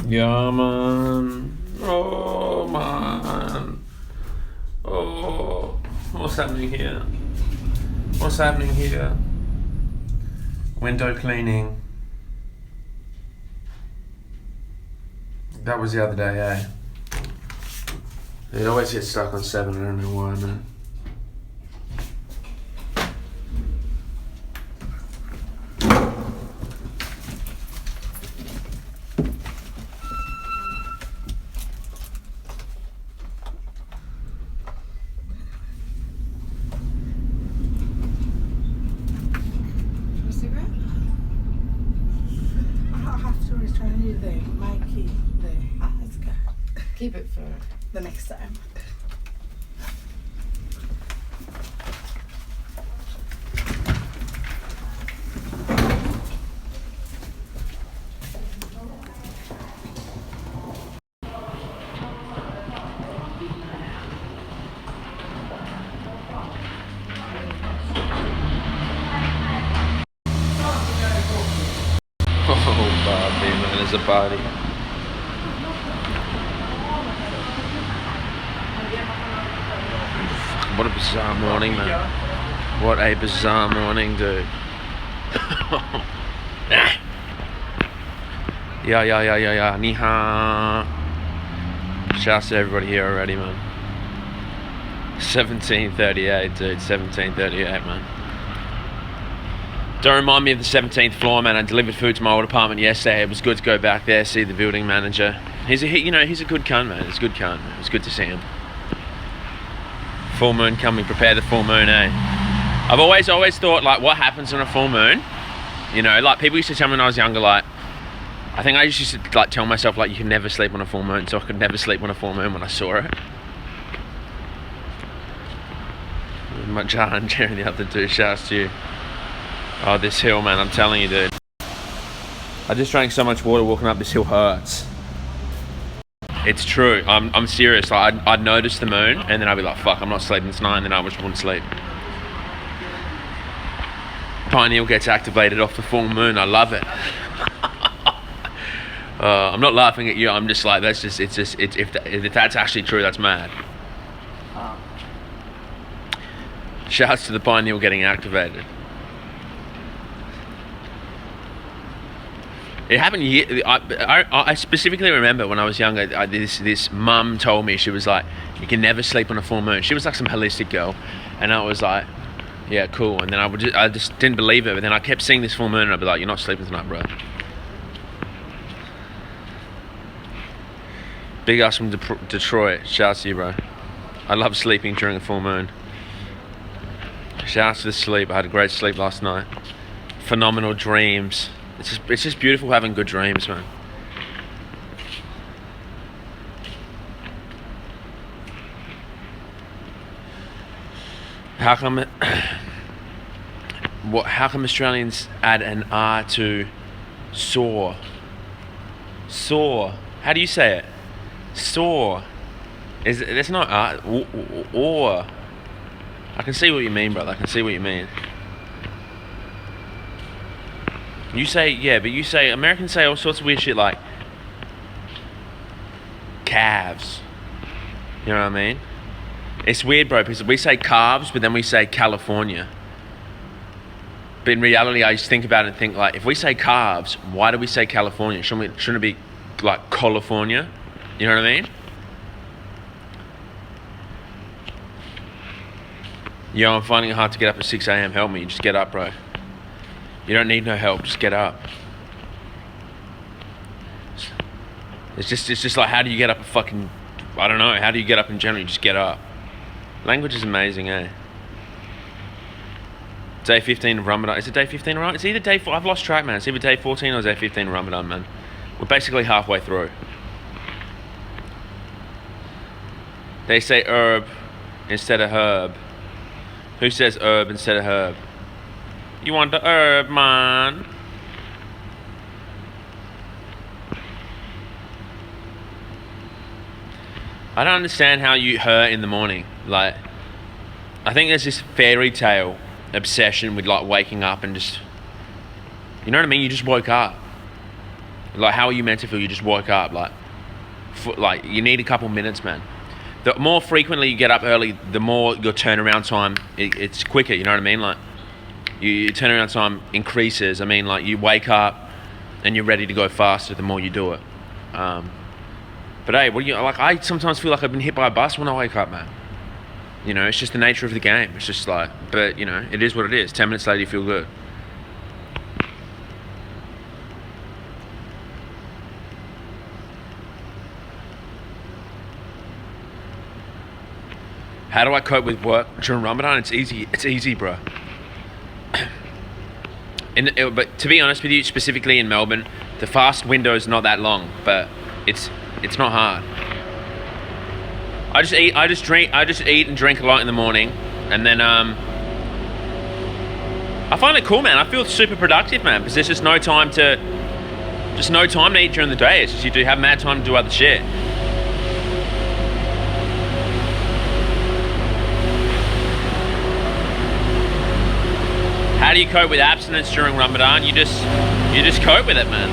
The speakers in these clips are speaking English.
Yeah, man. Oh, man. Oh, what's happening here? What's happening here? Window cleaning. That was the other day, eh? It always gets stuck on 7, I don't know why, man. Keep it for the next time. Oh, Bobby, man, it's a party. What a bizarre morning, man. What a bizarre morning, dude. Yeah. Ni hao. Shouts to everybody here already, man. 1738, dude. 1738, man. Don't remind me of the 17th floor, man. I delivered food to my old apartment yesterday. It was good to go back there, see the building manager. He's a good cunt, man. He's a good cunt. It was good to see him. Full moon coming, prepare the full moon, eh? I've always thought, like, what happens on a full moon? You know, like, people used to tell me when I was younger, like, I think I used to, like, tell myself, like, you can never sleep on a full moon, so I could never sleep on a full moon when I saw it. My Jar and Jerry the other two, shouts to you. Oh, this hill, man, I'm telling you, dude. I just drank so much water walking up this hill hurts. It's true. I'm serious. Like, I'd notice the moon, and then I'd be like, "Fuck, I'm not sleeping tonight," and then I just wouldn't sleep. Pineal gets activated off the full moon. I love it. I'm not laughing at you. I'm just like, if that's actually true, that's mad. Shouts to the pineal getting activated. It happened. I specifically remember when I was younger. This mum told me, she was like, "You can never sleep on a full moon." She was like some holistic girl, and I was like, "Yeah, cool." And then I just didn't believe it. But then I kept seeing this full moon, and I'd be like, "You're not sleeping tonight, bro." Big ass from Detroit. Shouts to you, bro. I love sleeping during a full moon. Shouts to the sleep. I had a great sleep last night. Phenomenal dreams. It's just beautiful having good dreams, man. How come Australians add an R to soar? Soar. How do you say it? Soar. There's no R. Or. I can see what you mean, brother. I can see what you mean. You say, yeah, but you say, Americans say all sorts of weird shit like calves. You know what I mean? It's weird, bro, because we say calves, but then we say California. But in reality, I just think about it and think, like, if we say calves, why do we say California? Shouldn't it be like California? You know what I mean? Yo, I'm finding it hard to get up at 6 a.m. Help me. Just get up, bro. You don't need no help. Just get up. It's just like, how do you get up a fucking... I don't know. How do you get up in general? You just get up. Language is amazing, eh? Day 15 of Ramadan. Is it day 15 or right? It's either day 4. I've lost track, man. It's either day 14 or day 15 of Ramadan, man. We're basically halfway through. They say herb instead of herb. Who says herb instead of herb? You want the herb, man? I don't understand how you hurt in the morning. Like, I think there's this fairy tale obsession with, like, waking up and just... You know what I mean? You just woke up. Like, how are you meant to feel? You just woke up, like you need a couple minutes, man. The more frequently you get up early, the more your turnaround time, it's quicker, you know what I mean? Like, your turnaround time increases. I mean, like, you wake up and you're ready to go faster the more you do it. But hey, I sometimes feel like I've been hit by a bus when I wake up, man. You know, it's just the nature of the game. It's just like, but you know, it is what it is. 10 minutes later, you feel good. How do I cope with work during Ramadan? It's easy, bro. But to be honest with you, specifically in Melbourne, the fast window is not that long, but it's not hard. I just eat and drink a lot in the morning, and then I find it cool, man. I feel super productive, man, because there's just no time to eat during the day. It's just you do have mad time to do other shit. How do you cope with abstinence during Ramadan? You just cope with it, man.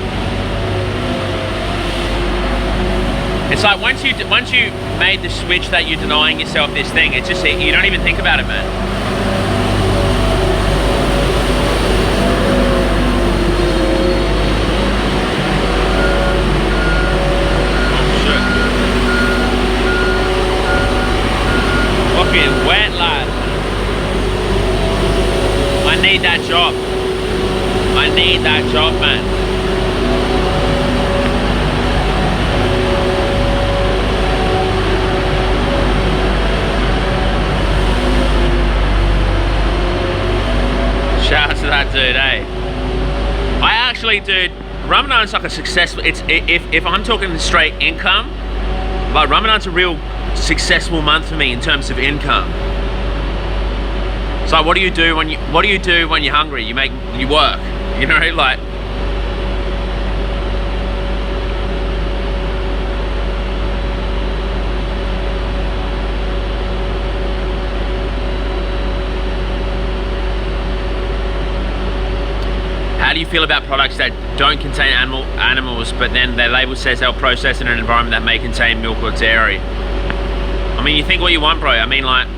It's like once you made the switch that you're denying yourself this thing, it's just, you don't even think about it, man. Oh shit. Fucking wet, lad. I need that job. I need that job, man. Shout out to that dude, eh? I actually, dude, Ramadan's like a successful, if I'm talking straight income, like Ramadan's a real successful month for me in terms of income. So what do you do when you're hungry? You work, you know, like. How do you feel about products that don't contain animals, but then their label says they'll process in an environment that may contain milk or dairy? I mean, you think what you want, bro. I mean, like,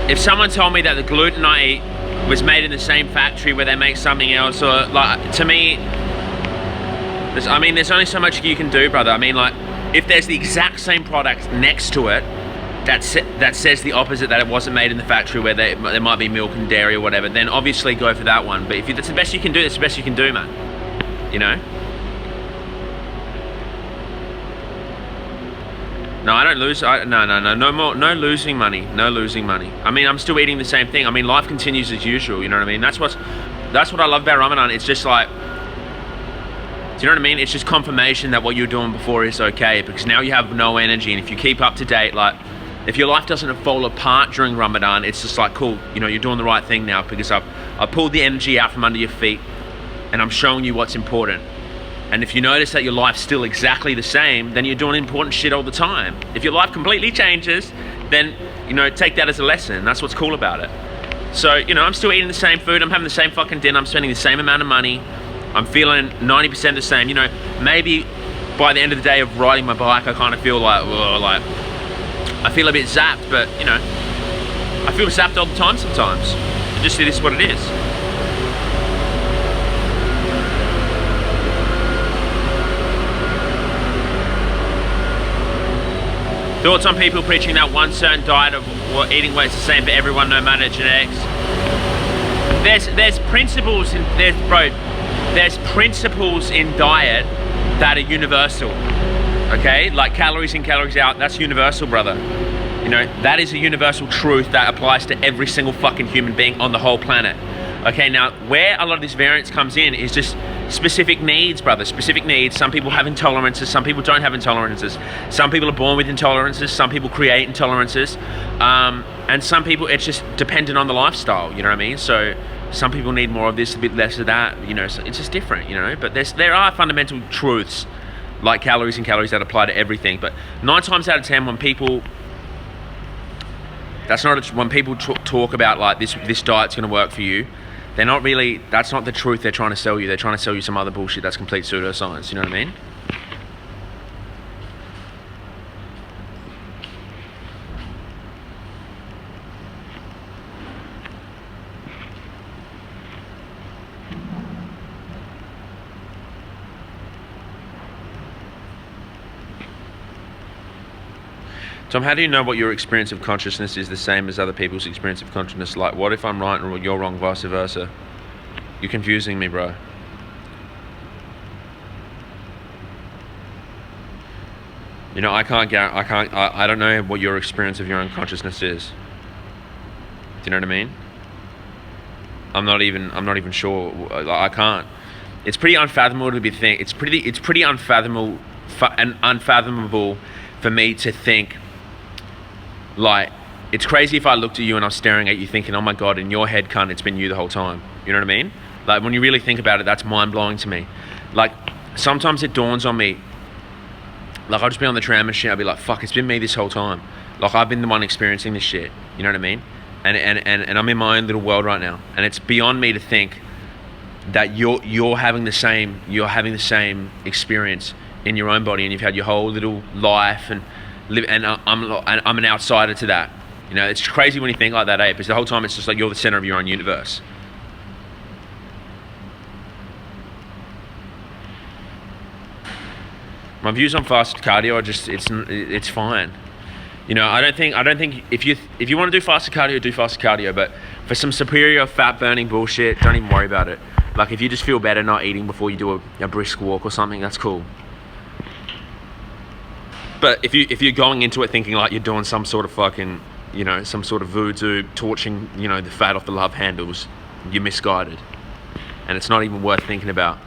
if someone told me that the gluten I eat was made in the same factory where they make something else, or like, to me, there's only so much you can do, brother. I mean, like, if there's the exact same product next to it that says the opposite, that it wasn't made in the factory where there might be milk and dairy or whatever, then obviously go for that one. But if that's the best you can do, that's the best you can do, man. You know? No, I don't lose. No losing money. No losing money. I mean, I'm still eating the same thing. I mean, life continues as usual. You know what I mean? That's what I love about Ramadan. It's just like, do you know what I mean? It's just confirmation that what you were doing before is okay, because now you have no energy, and if you keep up to date, like, if your life doesn't fall apart during Ramadan, it's just like, cool. You know, you're doing the right thing now, because I pulled the energy out from under your feet, and I'm showing you what's important. And if you notice that your life's still exactly the same, then you're doing important shit all the time. If your life completely changes, then, you know, take that as a lesson. That's what's cool about it. So, you know, I'm still eating the same food. I'm having the same fucking dinner. I'm spending the same amount of money. I'm feeling 90% the same. You know, maybe by the end of the day of riding my bike, I kind of feel like, I feel a bit zapped, but, you know, I feel zapped all the time sometimes. Just it is what it is. Thoughts on people preaching that one certain diet of eating weight is the same for everyone, no matter genetics? There's principles in there's principles in diet that are universal. Okay, like calories in, calories out. That's universal, brother. You know, that is a universal truth that applies to every single fucking human being on the whole planet. Okay, now where a lot of this variance comes in is just specific needs, brother, specific needs. Some people have intolerances, some people don't have intolerances. Some people are born with intolerances, some people create intolerances. And some people, it's just dependent on the lifestyle, you know what I mean? So some people need more of this, a bit less of that, you know, so it's just different, you know? But there are fundamental truths like calories and calories that apply to everything. But 9 times out of 10, when people talk about like this diet's gonna work for you, they're not really, that's not the truth they're trying to sell you. They're trying to sell you some other bullshit that's complete pseudoscience, you know what I mean? Tom, how do you know what your experience of consciousness is the same as other people's experience of consciousness? Like, what if I'm right and you're wrong, vice versa? You're confusing me, bro. You know, I don't know what your experience of your own consciousness is. Do you know what I mean? I'm not even sure. I can't. It's pretty unfathomable to be think. It's pretty unfathomable for me to think. Like, it's crazy if I looked at you and I was staring at you thinking, oh my God, in your head, cunt, it's been you the whole time. You know what I mean? Like, when you really think about it, that's mind-blowing to me. Like, sometimes it dawns on me, like, I'll just be on the tram and shit, I'll be like, fuck, it's been me this whole time. Like, I've been the one experiencing this shit. You know what I mean? And I'm in my own little world right now. And it's beyond me to think that you're having the same experience in your own body, and you've had your whole little life and live, and I'm an outsider to that. You know, it's crazy when you think like that, eh? Because the whole time it's just like you're the center of your own universe. My views on fasted cardio are it's fine. You know, I don't think if you want to do fasted cardio, but for some superior fat burning bullshit, don't even worry about it. Like, if you just feel better not eating before you do a brisk walk or something, that's cool. But if you're going into it thinking like you're doing some sort of fucking, you know, some sort of voodoo, torching, you know, the fat off the love handles, you're misguided. And it's not even worth thinking about.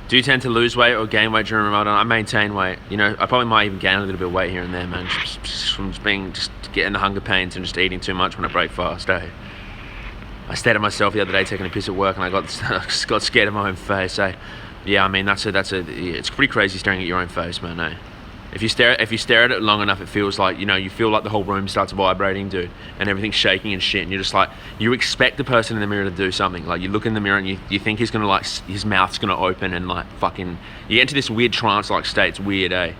Do you tend to lose weight or gain weight during Ramadan? I maintain weight. You know, I probably might even gain a little bit of weight here and there, man. Just from just getting the hunger pains and just eating too much when I break fast, eh? I stared at myself the other day taking a piss at work, and I got scared of my own face, eh? Yeah, I mean, it's pretty crazy staring at your own face, man, eh? If you stare at it long enough, it feels like, you know, you feel like the whole room starts vibrating, dude, and everything's shaking and shit, and you're just like, you expect the person in the mirror to do something. Like, you look in the mirror and you think he's gonna, like, his mouth's gonna open and, like, fucking, you get into this weird trance-like state. It's weird, eh?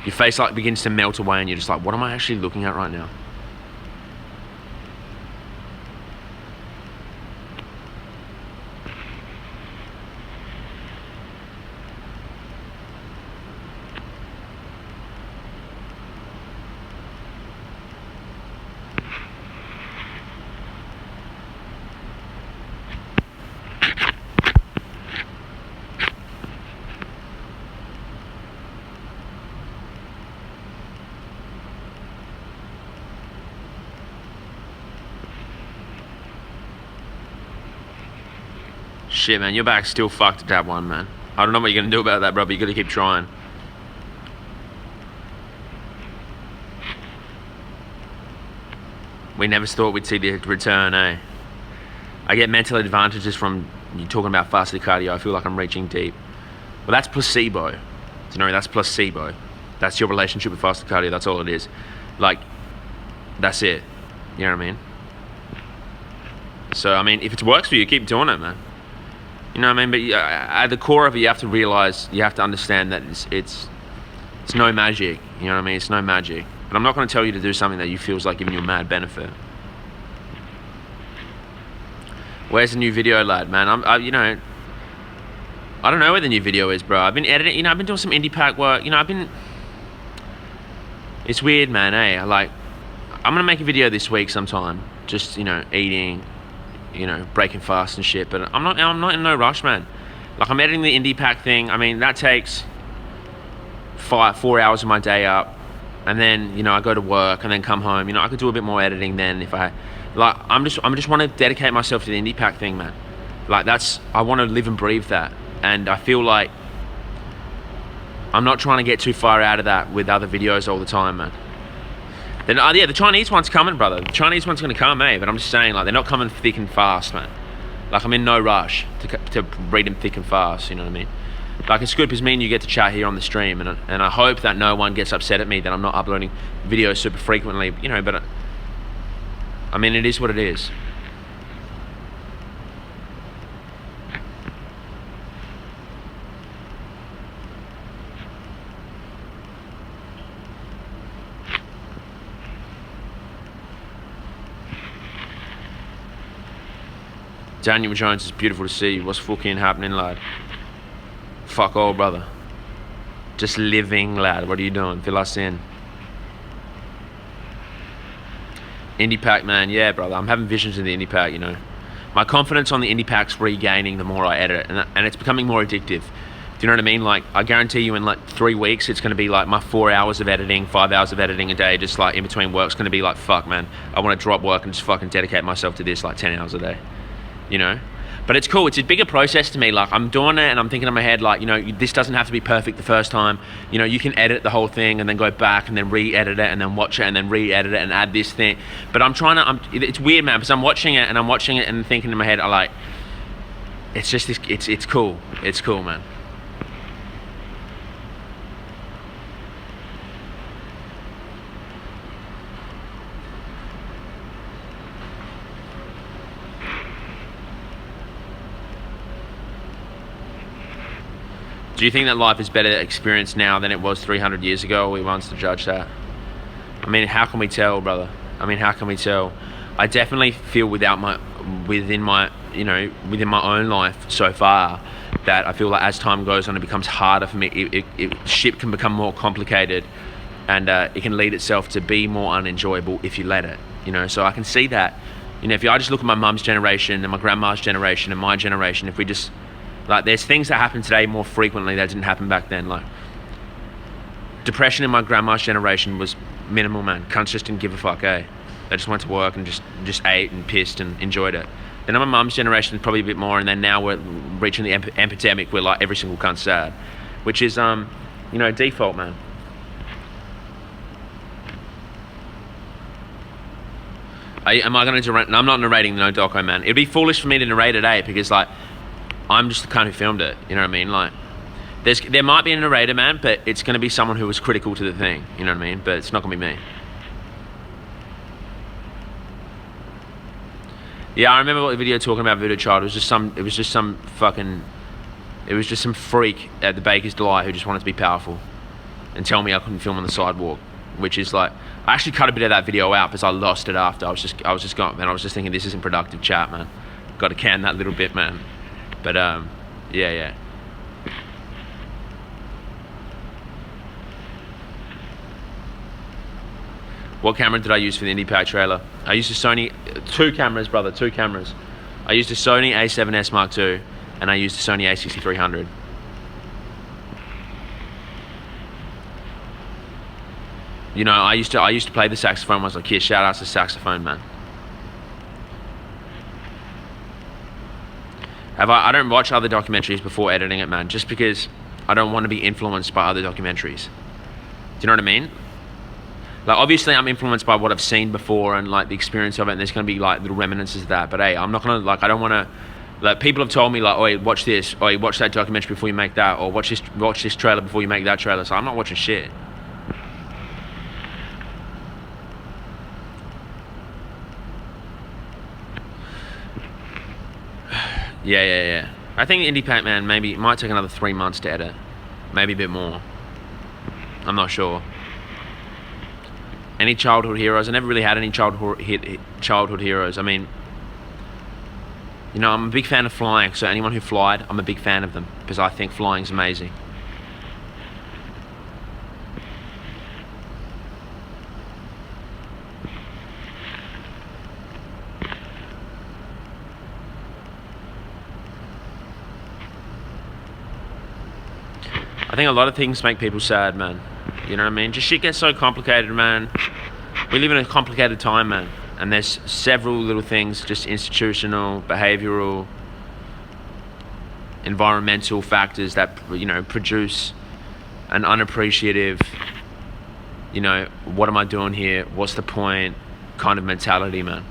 Your face, like, begins to melt away, and you're just like, what am I actually looking at right now? Shit, man, your back's still fucked at that one, man. I don't know what you're gonna do about that, bro, but you gotta keep trying. We never thought we'd see the return, eh? I get mental advantages from you talking about fasted cardio. I feel like I'm reaching deep. Well, that's placebo. Do you know, that's placebo. That's your relationship with fasted cardio. That's all it is. Like, that's it. You know what I mean? So, I mean, if it works for you, keep doing it, man. You know what I mean? But at the core of it, you have to realize, you have to understand that it's no magic. You know what I mean? It's no magic. But I'm not going to tell you to do something that you feels like giving you a mad benefit. Where's the new video, lad, man? You know, I don't know where the new video is, bro. I've been editing, you know, I've been doing some indie pack work. You know, it's weird, man, eh? Like, I'm going to make a video this week sometime. Just, you know, eating, you know, breaking fast and shit, but I'm not in no rush, man. Like, I'm editing the indie pack thing. I mean, that takes 4 hours of my day up, and then, you know, I go to work and then come home. You know, I could do a bit more editing then if I, like, I'm just want to dedicate myself to the indie pack thing, man. Like, I want to live and breathe that, and I feel like I'm not trying to get too far out of that with other videos all the time, man. Then, yeah, the Chinese one's coming, brother. The Chinese one's gonna come, eh? But I'm just saying, like, they're not coming thick and fast, man. Like, I'm in no rush to read them thick and fast, you know what I mean? Like, it's good because me and you get to chat here on the stream, and I hope that no one gets upset at me that I'm not uploading videos super frequently, you know, but I mean, it is what it is. Daniel Jones, it's beautiful to see you. What's fucking happening, lad? Fuck all, brother. Just living, lad. What are you doing? Fill us in. Indie pack, man. Yeah, brother. I'm having visions of the indie pack, you know. My confidence on the indie pack's regaining the more I edit, and it's becoming more addictive. Do you know what I mean? Like, I guarantee you in like 3 weeks, it's going to be like my 4 hours of editing, 5 hours of editing a day, just like in between work's going to be like, fuck, man. I want to drop work and just fucking dedicate myself to this like 10 hours a day. You know, but it's cool. It's a bigger process to me. Like, I'm doing it and I'm thinking in my head, like, you know, this doesn't have to be perfect the first time. You know, you can edit the whole thing and then go back and then re-edit it and then watch it and then re-edit it and add this thing. But it's weird, man, because I'm watching it and thinking in my head, it's just this, it's cool. It's cool, man. Do you think that life is better experienced now than it was 300 years ago? We wants to judge that. I mean, how can we tell, brother? I mean, how can we tell? I definitely feel within my own life so far that I feel like as time goes on, it becomes harder for me. Shit can become more complicated, and it can lead itself to be more unenjoyable if you let it. You know, so I can see that. You know, if I just look at my mum's generation and my grandma's generation and my generation, if we just like, there's things that happen today more frequently that didn't happen back then. Like, depression in my grandma's generation was minimal, man. Cunts just didn't give a fuck, eh? They just went to work and just ate and pissed and enjoyed it. Then my mum's generation is probably a bit more, and then now we're reaching the epidemic where like every single cunt's sad, which is you know, default, man. Am I going to narrate? No, I'm not narrating the no doco, man. It'd be foolish for me to narrate it, eh? Because like, I'm just the kind who filmed it, you know what I mean? Like, there might be a narrator, man, but it's going to be someone who was critical to the thing, you know what I mean? But it's not going to be me. Yeah, I remember what the video talking about Voodoo Child. It was just some freak at the Baker's Delight who just wanted to be powerful and tell me I couldn't film on the sidewalk, which is like, I actually cut a bit of that video out because I lost it after. I was just going, man. I was just thinking, this isn't productive chat, man. Got to can that little bit, man. But yeah. What camera did I use for the Indie Pack trailer? I used a Sony, 2 cameras, brother, 2 cameras. I used a Sony A7S Mark II and I used a Sony A6300. You know, I used to play the saxophone when I was like, yeah, shout out to saxophone, man. I don't watch other documentaries before editing it, man, just because I don't want to be influenced by other documentaries. Do you know what I mean? Like, obviously I'm influenced by what I've seen before and like the experience of it, and there's going to be like little reminiscences of that, but hey, I'm not going to, like, I don't want to, like, people have told me like, oh, watch this, or watch that documentary before you make that, or watch this trailer before you make that trailer, so I'm not watching shit. Yeah. I think Indie Pack, man, maybe it might take another 3 months to edit. Maybe a bit more. I'm not sure. Any childhood heroes? I never really had any childhood heroes. I mean, you know, I'm a big fan of flying, so anyone who flied, I'm a big fan of them, because I think flying's amazing. I think a lot of things make people sad, man. You know what I mean? Just shit gets so complicated, man. We live in a complicated time, man. And there's several little things, just institutional, behavioral, environmental factors that, you know, produce an unappreciative, you know, what am I doing here? What's the point? Kind of mentality, man.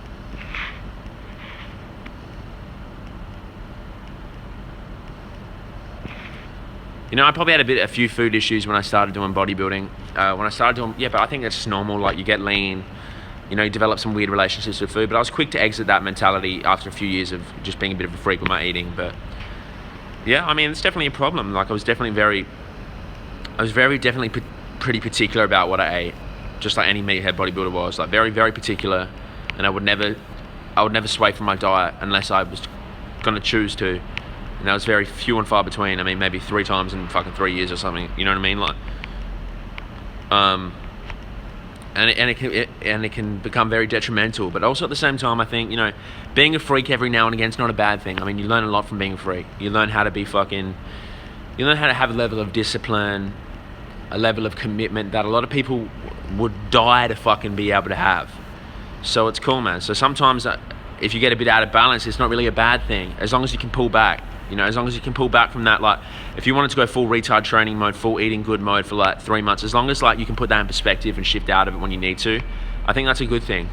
You know, I probably had a few food issues when I started doing bodybuilding. But I think that's just normal. Like, you get lean, you know, you develop some weird relationships with food. But I was quick to exit that mentality after a few years of just being a bit of a freak with my eating. But yeah, I mean, it's definitely a problem. Like, I was definitely pretty particular about what I ate, just like any meathead bodybuilder was. Like, very, very particular, and I would never sway from my diet unless I was gonna choose to. And that was very few and far between. I mean, maybe 3 times in fucking 3 years or something. You know what I mean? Like, and it can become very detrimental. But also at the same time, I think, you know, being a freak every now and again is not a bad thing. I mean, you learn a lot from being a freak. You learn how to have a level of discipline, a level of commitment that a lot of people would die to fucking be able to have. So it's cool, man. So sometimes if you get a bit out of balance, it's not really a bad thing, as long as you can pull back. You know, as long as you can pull back from that. Like, if you wanted to go full retard training mode, full eating good mode for like 3 months, as long as like you can put that in perspective and shift out of it when you need to, I think that's a good thing.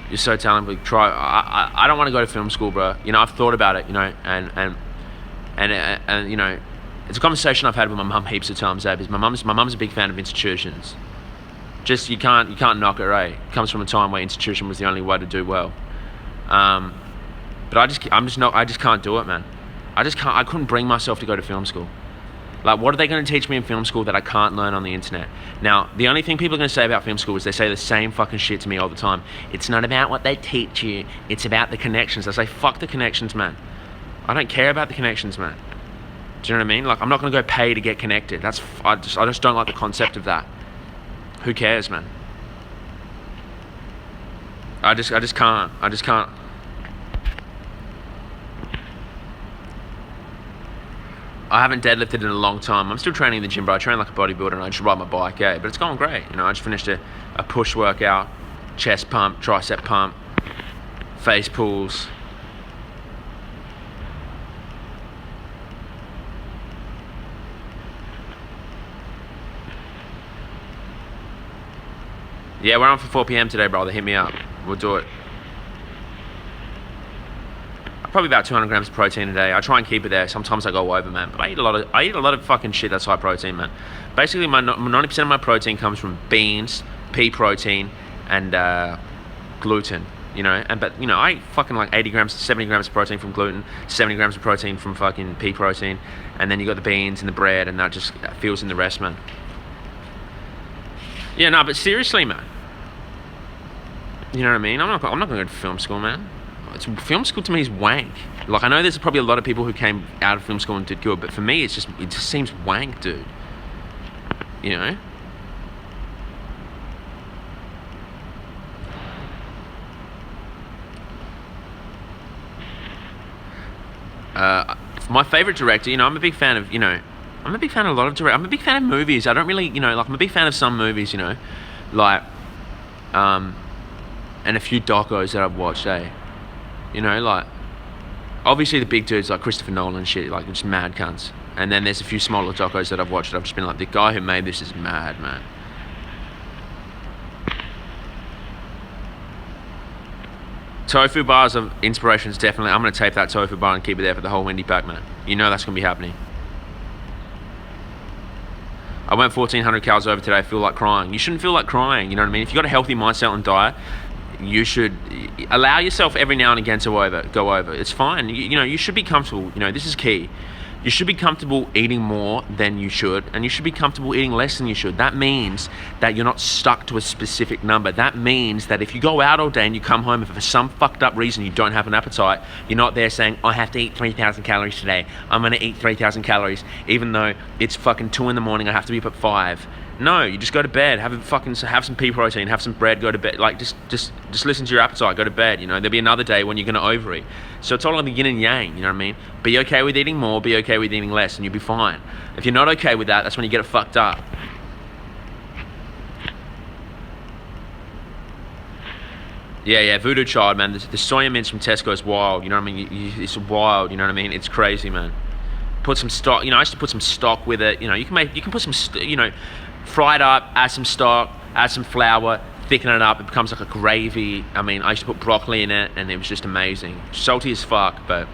You're so talented. Try. I don't want to go to film school, bro. You know, I've thought about it. You know, and you know, it's a conversation I've had with my mum heaps of times, because my mum's a big fan of institutions. Just you can't knock it, right? It comes from a time where institution was the only way to do well. But I just can't do it, man. I couldn't bring myself to go to film school. Like, what are they going to teach me in film school that I can't learn on the internet? Now, the only thing people are going to say about film school is they say the same fucking shit to me all the time. It's not about what they teach you, it's about the connections. I say, fuck the connections, man. I don't care about the connections, man. Do you know what I mean? Like, I'm not going to go pay to get connected. I just don't like the concept of that. Who cares, man? I just can't. I haven't deadlifted in a long time. I'm still training in the gym, bro. I train like a bodybuilder and I just ride my bike, yeah. But it's going great. You know, I just finished a push workout, chest pump, tricep pump, face pulls. Yeah, we're on for 4 p.m. today, brother. Hit me up. We'll do it. Probably about 200 grams of protein a day. I try and keep it there. Sometimes I go over, man. But I eat a lot of fucking shit that's high protein, man. Basically, my 90% of my protein comes from beans, pea protein, and gluten. You know, but you know, I eat fucking like 80 grams, 70 grams of protein from gluten, 70 grams of protein from fucking pea protein, and then you got the beans and the bread, and that just fills in the rest, man. Yeah, no, but seriously, man. You know what I mean? I'm not going to go to film school, man. Film school to me is wank. Like, I know there's probably a lot of people who came out of film school and did good, but for me, it just seems wank, dude. You know? My favorite director, you know, I'm a big fan of a lot of directors. I'm a big fan of movies. I don't really, you know, like, I'm a big fan of some movies, you know, like, and a few docos that I've watched, you know, like, obviously the big dudes like Christopher Nolan and shit, like, just mad cunts. And then there's a few smaller docos that I've watched that I've just been like, the guy who made this is mad, man. Tofu bars of inspirations, definitely. I'm going to tape that tofu bar and keep it there for the whole Wendy pack, man. You know that's going to be happening. I went 1,400 calories over today. I feel like crying. You shouldn't feel like crying, you know what I mean? If you've got a healthy mindset and diet, you should allow yourself every now and again to go over. It's fine. You know, you should be comfortable. You know, this is key. You should be comfortable eating more than you should, and you should be comfortable eating less than you should. That means that you're not stuck to a specific number. That means that if you go out all day and you come home and for some fucked up reason you don't have an appetite, you're not there saying, I have to eat 3,000 calories today. I'm going to eat 3,000 calories, even though it's fucking 2 a.m, I have to be up at 5. No, you just go to bed, have some pea protein, have some bread, go to bed. Like, just listen to your appetite, go to bed, you know. There'll be another day when you're going to overeat. So it's all like the yin and yang, you know what I mean? Be okay with eating more, be okay with eating less, and you'll be fine. If you're not okay with that, that's when you get it fucked up. Yeah, Voodoo Child, man. The soya mints from Tesco is wild, you know what I mean? It's wild, you know what I mean? It's crazy, man. Put some stock, you know, I used to put some stock with it, you know, you can put some, you know, fry it up, add some stock, add some flour, thicken it up, it becomes like a gravy. I mean, I used to put broccoli in it, and it was just amazing. Salty as fuck, but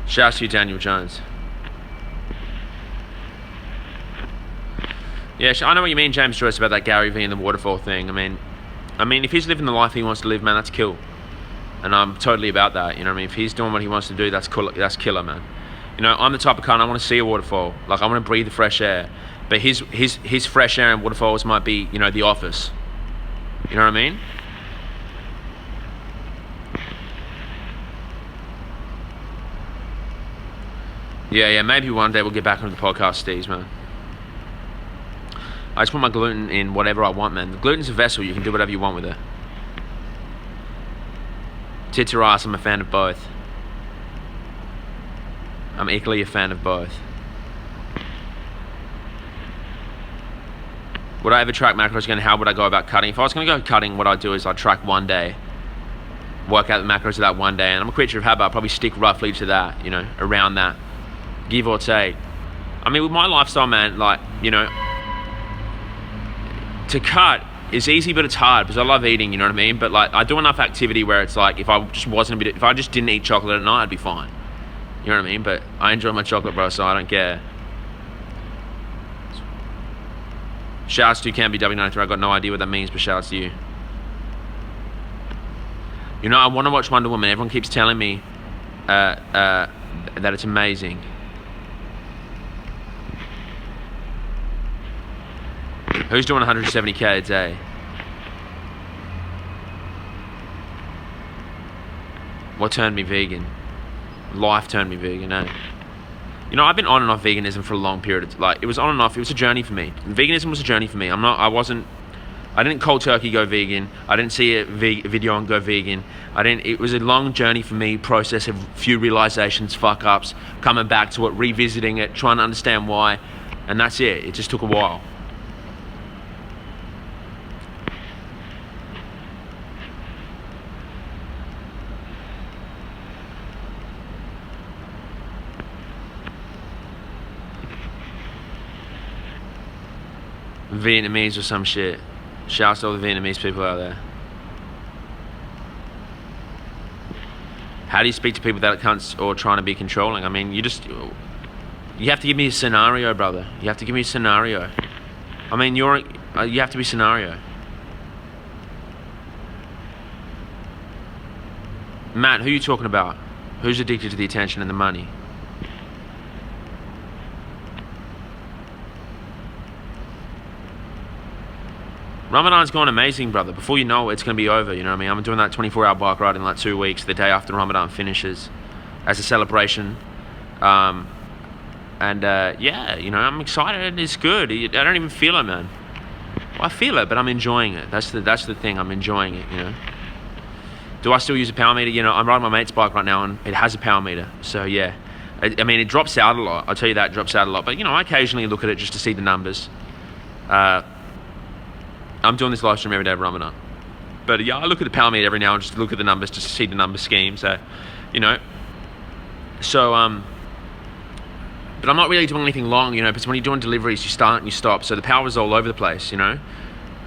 shout out to you, Daniel Jones. Yeah, I know what you mean, James Joyce, about that Gary Vee and the waterfall thing. I mean, if he's living the life he wants to live, man, that's cool. And I'm totally about that, you know what I mean? If he's doing what he wants to do, that's cool, that's killer, man. You know, I'm the type of cunt, I want to see a waterfall. Like, I want to breathe the fresh air. But his fresh air and waterfalls might be, you know, The Office. You know what I mean? Yeah, maybe one day we'll get back onto the podcast, Steves, man. I just put my gluten in whatever I want, man. The gluten's a vessel, you can do whatever you want with it. Tits or ass, I'm a fan of both. I'm equally a fan of both. Would I ever track macros again? How would I go about cutting? If I was going to go cutting, what I'd do is I'd track one day, work out the macros of that one day, and I'm a creature of habit. I'll probably stick roughly to that, you know, around that, give or take. I mean, with my lifestyle, man, like, you know, to cut is easy, but it's hard because I love eating, you know what I mean? But like, I do enough activity where it's like, if I just didn't eat chocolate at night, I'd be fine. You know what I mean? But I enjoy my chocolate, bro, so I don't care. Shouts to Can Be W93. I got no idea what that means, but shouts to you. You know, I want to watch Wonder Woman. Everyone keeps telling me that it's amazing. Who's doing 170k a day? What turned me vegan? Life turned me vegan, eh? You know, I've been on and off veganism for a long period. It was on and off. It was a journey for me. Veganism was a journey for me. I didn't cold turkey go vegan. I didn't see a video and go vegan. It was a long journey for me, process of few realizations, fuck ups, coming back to it, revisiting it, trying to understand why. And that's it. It just took a while. Vietnamese or some shit. Shouts to all the Vietnamese people out there. How do you speak to people that are cunts or trying to be controlling? I mean, you have to give me a scenario, brother. You have to give me a scenario. I mean, you have to be scenario. Matt, who are you talking about? Who's addicted to the attention and the money? Ramadan's gone amazing, brother. Before you know it, it's going to be over, you know what I mean? I'm doing that 24-hour bike ride in like 2 weeks, the day after Ramadan finishes, as a celebration. Yeah, you know, I'm excited. It's good. I don't even feel it, man. Well, I feel it, but I'm enjoying it. That's the thing. I'm enjoying it, you know? Do I still use a power meter? You know, I'm riding my mate's bike right now, and it has a power meter. So, yeah. I mean, it drops out a lot. I'll tell you that, it drops out a lot. But, you know, I occasionally look at it just to see the numbers. I'm doing this live stream every day of Ramadan. But yeah, I look at the power meter every now and just look at the numbers just to see the number scheme. So, you know. So, but I'm not really doing anything long, you know, because when you're doing deliveries, you start and you stop. So the power is all over the place, you know.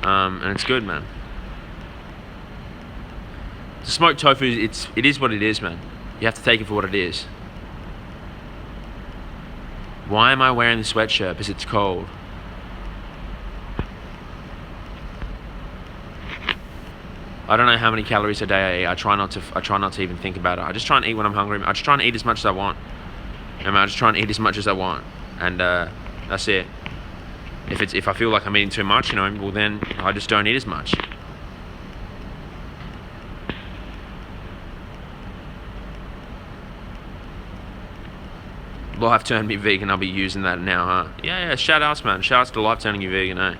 And it's good, man. The smoked tofu, it is what it is, man. You have to take it for what it is. Why am I wearing the sweatshirt? Because it's cold. I don't know how many calories a day I eat. I try not to even think about it. I just try and eat when I'm hungry. I just try and eat as much as I want. I just try and eat as much as I want, and that's it. If I feel like I'm eating too much, you know, well then I just don't eat as much. Life turned me vegan. I'll be using that now, huh? Yeah. Shout outs, man. Shout outs to life turning you vegan, eh?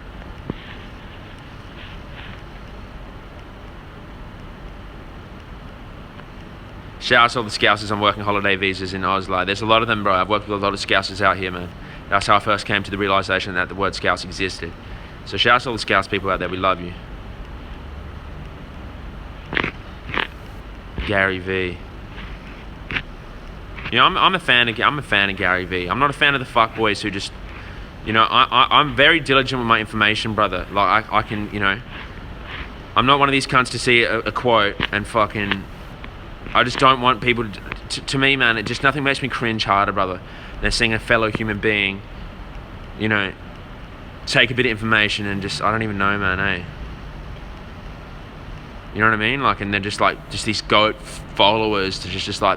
Shout out to all the Scousers on working holiday visas in Oslo. There's a lot of them, bro. I've worked with a lot of Scousers out here, man. That's how I first came to the realization that the word Scouse existed. So shout out to all the Scouse people out there. We love you. Gary V. You know, I'm a fan of Gary V. I'm not a fan of the fuckboys who just, you know, I'm very diligent with my information, brother. Like I can, you know, I'm not one of these cunts to see a quote and fucking. I just don't want people to me, man. It just nothing makes me cringe harder, brother, than seeing a fellow human being, you know, take a bit of information and just, I don't even know, man, eh? You know what I mean? Like, and they're just these goat followers to just I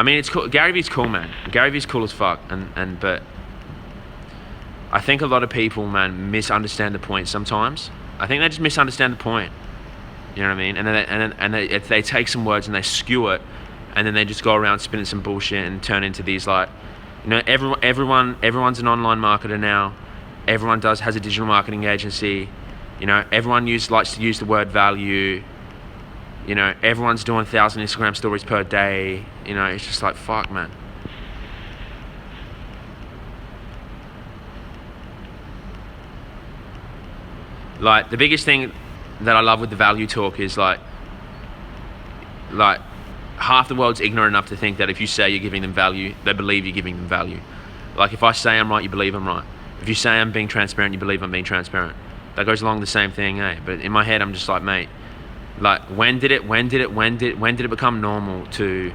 mean, it's cool. Gary Vee's cool, man. Gary Vee's cool as fuck, but I think a lot of people, man, misunderstand the point sometimes. I think they just misunderstand the point. You know what I mean? And they take some words and they skew it, and then they just go around spinning some bullshit and turn into these, like, you know, everyone's an online marketer now. Everyone has a digital marketing agency. You know, everyone likes to use the word value. You know, everyone's doing 1,000 Instagram stories per day. You know, it's just like, fuck, man. Like, the biggest thing that I love with the value talk is like half the world's ignorant enough to think that if you say you're giving them value, they believe you're giving them value. Like, if I say I'm right, you believe I'm right. If you say I'm being transparent, you believe I'm being transparent. That goes along the same thing, eh? But in my head, I'm just like, mate, like, when did it become normal to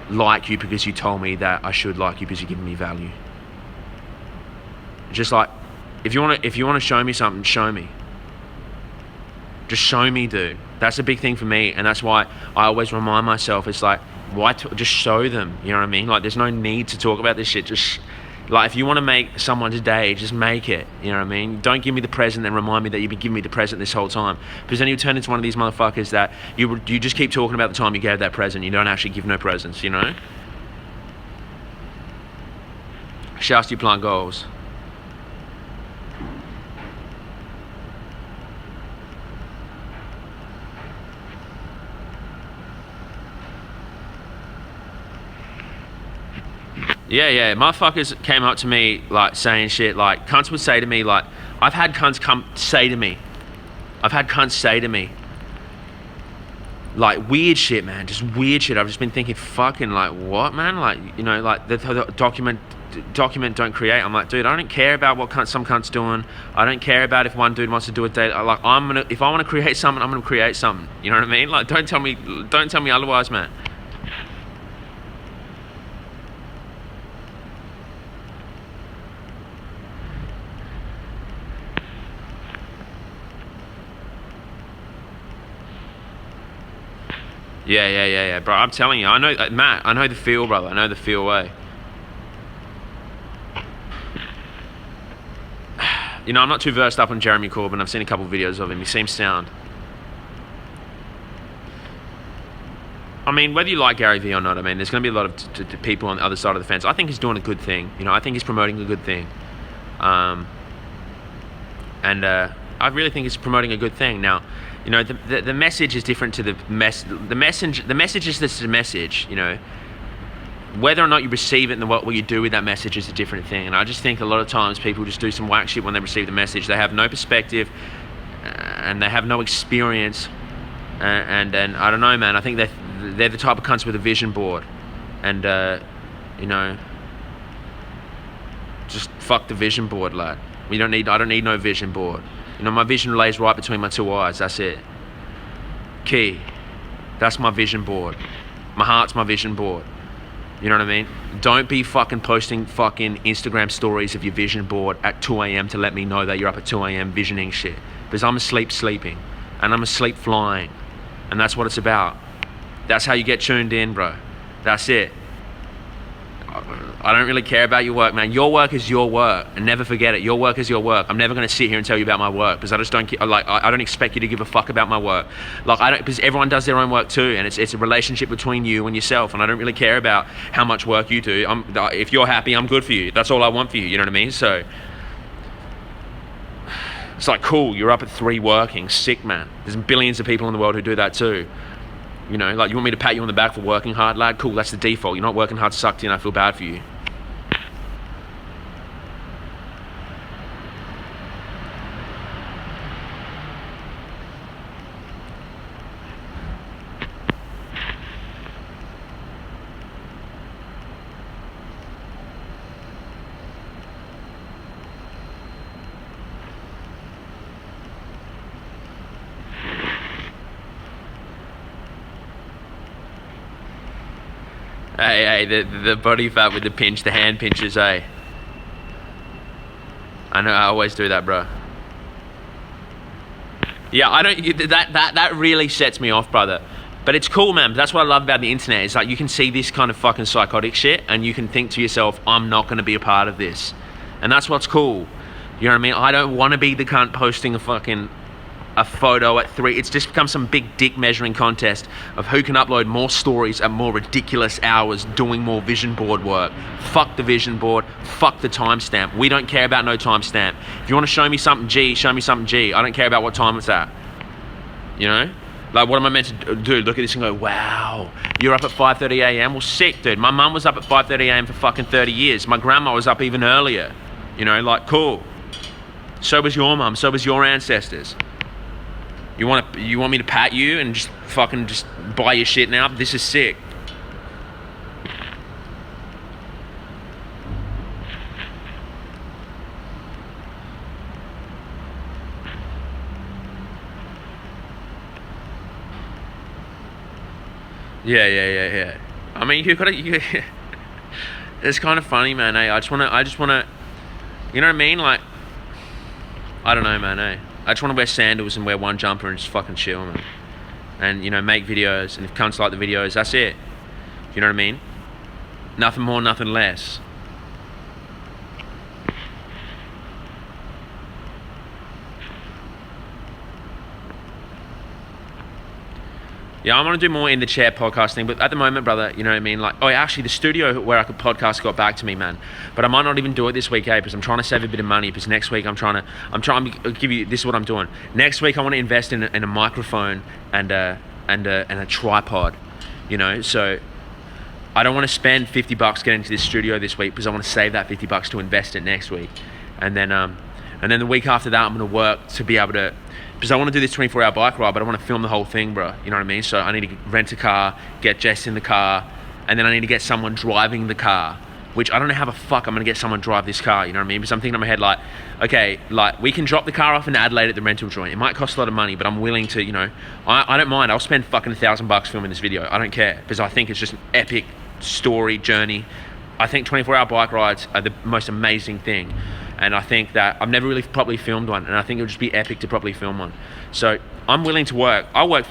like you because you told me that I should like you because you're giving me value? Just like, if you want to show me something, show me. Just show me, dude. That's a big thing for me, and that's why I always remind myself, it's like, why just show them, you know what I mean? Like, there's no need to talk about this shit. Just, like, if you want to make someone's day, just make it, you know what I mean? Don't give me the present and remind me that you've been giving me the present this whole time, because then you turn into one of these motherfuckers that you just keep talking about the time you gave that present. You don't actually give no presents, you know? Shouts to you, plant goals. Yeah, motherfuckers came up to me, like, saying shit, like, cunts would say to me, like, I've had cunts say to me, like, weird shit, man, just weird shit. I've just been thinking, fucking, like, what, man? Like, you know, like, the document, don't create. I'm like, dude, I don't care about what some cunt's doing. I don't care about if one dude wants to do a date. Like, if I want to create something, I'm gonna create something. You know what I mean? Like, don't tell me otherwise, man. Yeah, bro. I'm telling you, I know, Matt. I know the feel, brother. I know the feel way. You know, I'm not too versed up on Jeremy Corbyn. I've seen a couple of videos of him. He seems sound. I mean, whether you like Gary Vee or not, I mean, there's going to be a lot of people on the other side of the fence. I think he's doing a good thing. You know, I think he's promoting a good thing. I really think he's promoting a good thing. Now, you know, the message is different to the message is just a message, you know. Whether or not you receive it and what you do with that message is a different thing. And I just think a lot of times people just do some whack shit when they receive the message. They have no perspective and they have no experience. And I don't know, man. I think they're the type of cunts with a vision board. And, you know, just fuck the vision board, lad. I don't need no vision board. You know, my vision lays right between my two eyes. That's it. Key. That's my vision board. My heart's my vision board. You know what I mean? Don't be fucking posting fucking Instagram stories of your vision board at 2 a.m. to let me know that you're up at 2 a.m. visioning shit. Because I'm asleep sleeping. And I'm asleep flying. And that's what it's about. That's how you get tuned in, bro. That's it. I don't really care about your work, man. Your work is your work, and never forget it. Your work is your work. I'm never going to sit here and tell you about my work because I just don't I don't expect you to give a fuck about my work. Like, because everyone does their own work too, and it's a relationship between you and yourself. And I don't really care about how much work you do. If you're happy, I'm good for you. That's all I want for you. You know what I mean? So it's like, cool. You're up at 3 working. Sick, man. There's billions of people in the world who do that too. You know, like, you want me to pat you on the back for working hard, lad? Cool, that's the default. You're not working hard, sucked in. I feel bad for you. Hey, the body fat with the pinch, the hand pinches, eh? I know, I always do that, bro. Yeah, I don't. That really sets me off, brother. But it's cool, man. That's what I love about the internet. Is like you can see this kind of fucking psychotic shit, and you can think to yourself, "I'm not going to be a part of this," and that's what's cool. You know what I mean? I don't want to be the cunt posting a photo at 3. It's just become some big dick measuring contest of who can upload more stories at more ridiculous hours doing more vision board work. Fuck the vision board. Fuck the timestamp. We don't care about no timestamp. If you want to show me something G, show me something G. I don't care about what time it's at. You know? Like, what am I meant to do? Look at this and go, wow, you're up at 5:30 a.m.? Well, sick, dude. My mum was up at 5:30 a.m. for fucking 30 years. My grandma was up even earlier. You know, like, cool. So was your mum. So was your ancestors. You want me to pat you and just fucking just buy your shit now? This is sick. Yeah. I mean, it's kind of funny, man. I just wanna, you know what I mean? Like, I don't know, man. I just want to wear sandals and wear one jumper and just fucking chill, man. And, you know, make videos. And if cunts like the videos, that's it. You know what I mean? Nothing more, nothing less. Yeah, I want to do more in the chair podcasting, but at the moment, brother, you know what I mean? Like, oh, actually, the studio where I could podcast got back to me, man. But I might not even do it this week, because I'm trying to save a bit of money. Because next week I'm trying to give you. This is what I'm doing. Next week I want to invest in a microphone and a tripod. You know, so I don't want to spend $50 getting to this studio this week because I want to save that $50 to invest it next week, and then the week after that I'm going to work to be able to. Because I want to do this 24-hour bike ride, but I want to film the whole thing, bro. You know what I mean? So I need to rent a car, get Jess in the car, and then I need to get someone driving the car, which I don't know how the fuck I'm going to get someone to drive this car, you know what I mean? Because I'm thinking in my head, like, okay, like, we can drop the car off in Adelaide at the rental joint. It might cost a lot of money, but I'm willing to, you know, I don't mind. I'll spend fucking $1,000 filming this video. I don't care, because I think it's just an epic story, journey. I think 24-hour bike rides are the most amazing thing. And I think that I've never really properly filmed one, and I think it would just be epic to properly film one. So I'm willing to work. I work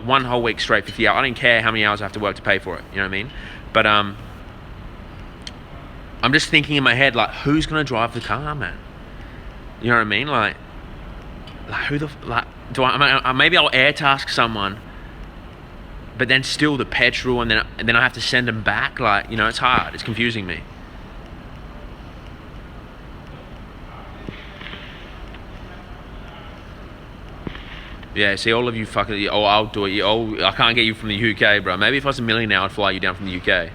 one whole week straight, 50 hours. I don't care how many hours I have to work to pay for it. You know what I mean? But I'm just thinking in my head, like, who's gonna drive the car, man? You know what I mean? Like who the maybe I'll air task someone, but then still the petrol, and then I have to send them back. Like, you know, it's hard. It's confusing me. Yeah, see, all of you fucking, oh, I'll do it. Oh, I can't get you from the UK, bro. Maybe if I was a millionaire, I'd fly you down from the UK.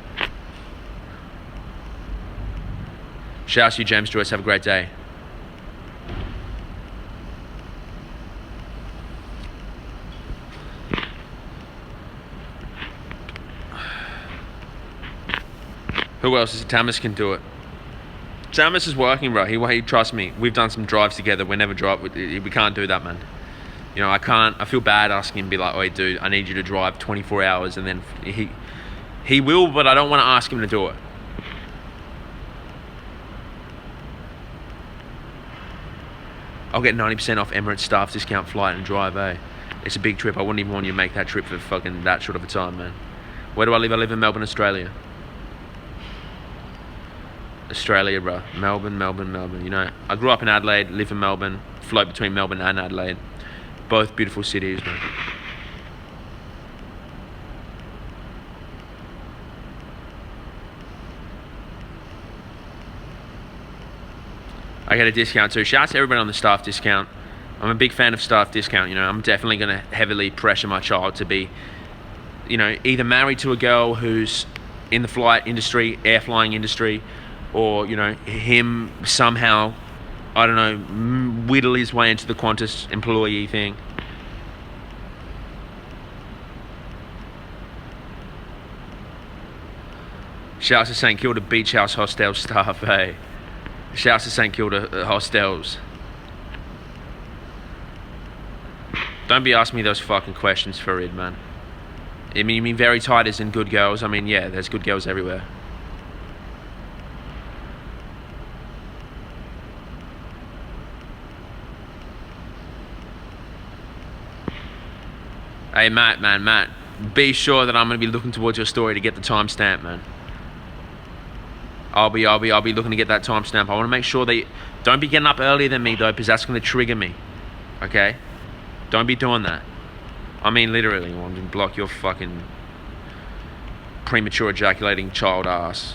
Shout out to you, James Joyce. Have a great day. Who else is it? Tamas can do it. Tamas is working, bro. He trust me. We've done some drives together. We can't do that, man. You know, I feel bad asking him, be like, "Oi, dude, I need you to drive 24 hours," and then he will, but I don't want to ask him to do it. I'll get 90% off Emirates staff discount flight and drive, It's a big trip. I wouldn't even want you to make that trip for fucking that short of a time, man. Where do I live? I live in Melbourne, Australia. Australia, bro. Melbourne. You know, I grew up in Adelaide, live in Melbourne, float between Melbourne and Adelaide. Both beautiful cities, man. I get a discount too. Shout out to everybody on the staff discount. I'm a big fan of staff discount. You know, I'm definitely going to heavily pressure my child to be, you know, either married to a girl who's in the flight industry, air flying industry, or, you know, him somehow, I don't know, whittle his way into the Qantas employee thing. Shouts to St Kilda Beach House Hostel staff, hey. Shouts to St Kilda Hostels. Don't be asking me those fucking questions, Farid, man. I mean, you mean very tight as in good girls? I mean, yeah, there's good girls everywhere. Hey, Matt, be sure that I'm going to be looking towards your story to get the timestamp, man. I'll be looking to get that timestamp. I want to make sure that you don't be getting up earlier than me though, because that's going to trigger me. Okay? Don't be doing that. I mean, literally, I want to block your fucking premature ejaculating child ass.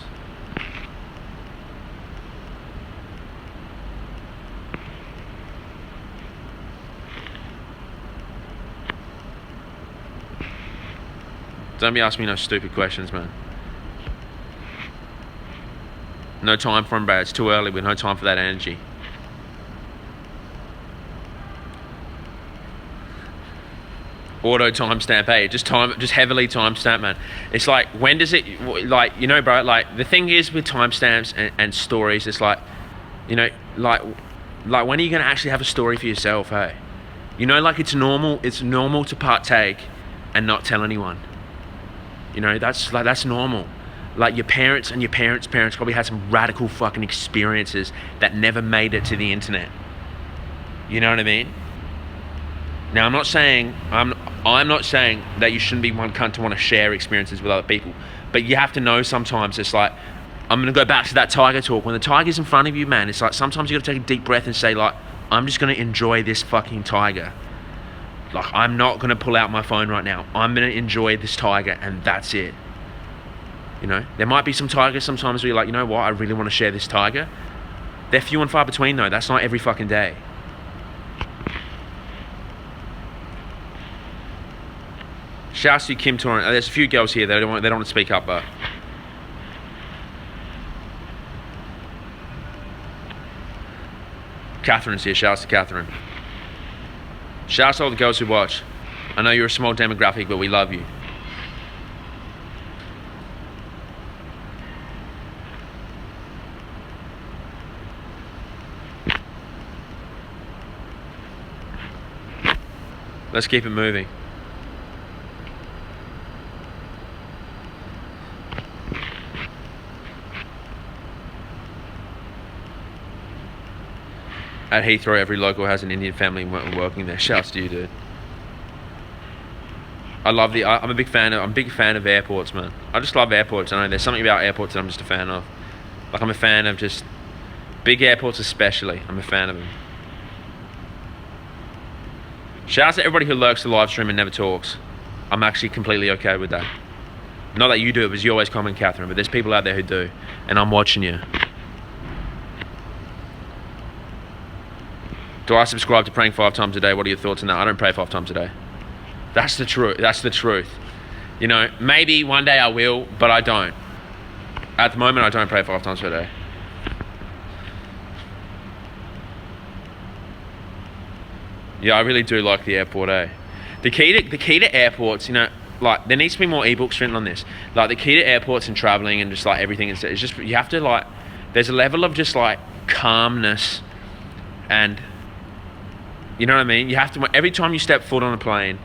Don't be asking me no stupid questions, man. No time for him, bro. It's too early. We've no time for that energy. Auto timestamp, hey, just heavily timestamp, man. It's like, when does it, like, you know, bro, like, the thing is with timestamps and stories, it's like, you know, like when are you gonna actually have a story for yourself, hey? You know, like, it's normal to partake and not tell anyone. You know, that's normal. Like, your parents and your parents' parents probably had some radical fucking experiences that never made it to the internet. You know what I mean? Now, I'm not saying that you shouldn't be one cunt to want to share experiences with other people, but you have to know sometimes. It's like, I'm gonna go back to that tiger talk. When the tiger's in front of you, man, it's like sometimes you gotta take a deep breath and say, like, I'm just gonna enjoy this fucking tiger. Like, I'm not gonna pull out my phone right now. I'm gonna enjoy this tiger, and that's it. You know, there might be some tigers sometimes where you're like, you know what, I really want to share this tiger. They're few and far between though. That's not every fucking day. Shouts to Kim Torrent. There's a few girls here. They don't want to speak up, but Catherine's here. Shouts to Catherine. Shouts to all the girls who watch. I know you're a small demographic, but we love you. Let's keep it moving. At Heathrow, every local has an Indian family working there. Shouts to you, dude. I'm a big fan of airports, man. I just love airports. I know there's something about airports that I'm just a fan of. Like, I'm a fan of just big airports especially. I'm a fan of them. Shouts to everybody who lurks the live stream and never talks. I'm actually completely okay with that. Not that you do it, because you always comment, Catherine, but there's people out there who do, and I'm watching you. Do I subscribe to praying 5 times a day? What are your thoughts on that? I don't pray 5 times a day. That's the truth. That's the truth. You know, maybe one day I will, but I don't. At the moment, I don't pray 5 times per day. Yeah, I really do like the airport, eh? The key to airports, you know, like, there needs to be more ebooks written on this. Like, the key to airports and traveling and just like everything is just, you have to, like, there's a level of just like calmness, and you know what I mean? You have to, every time you step foot on a plane,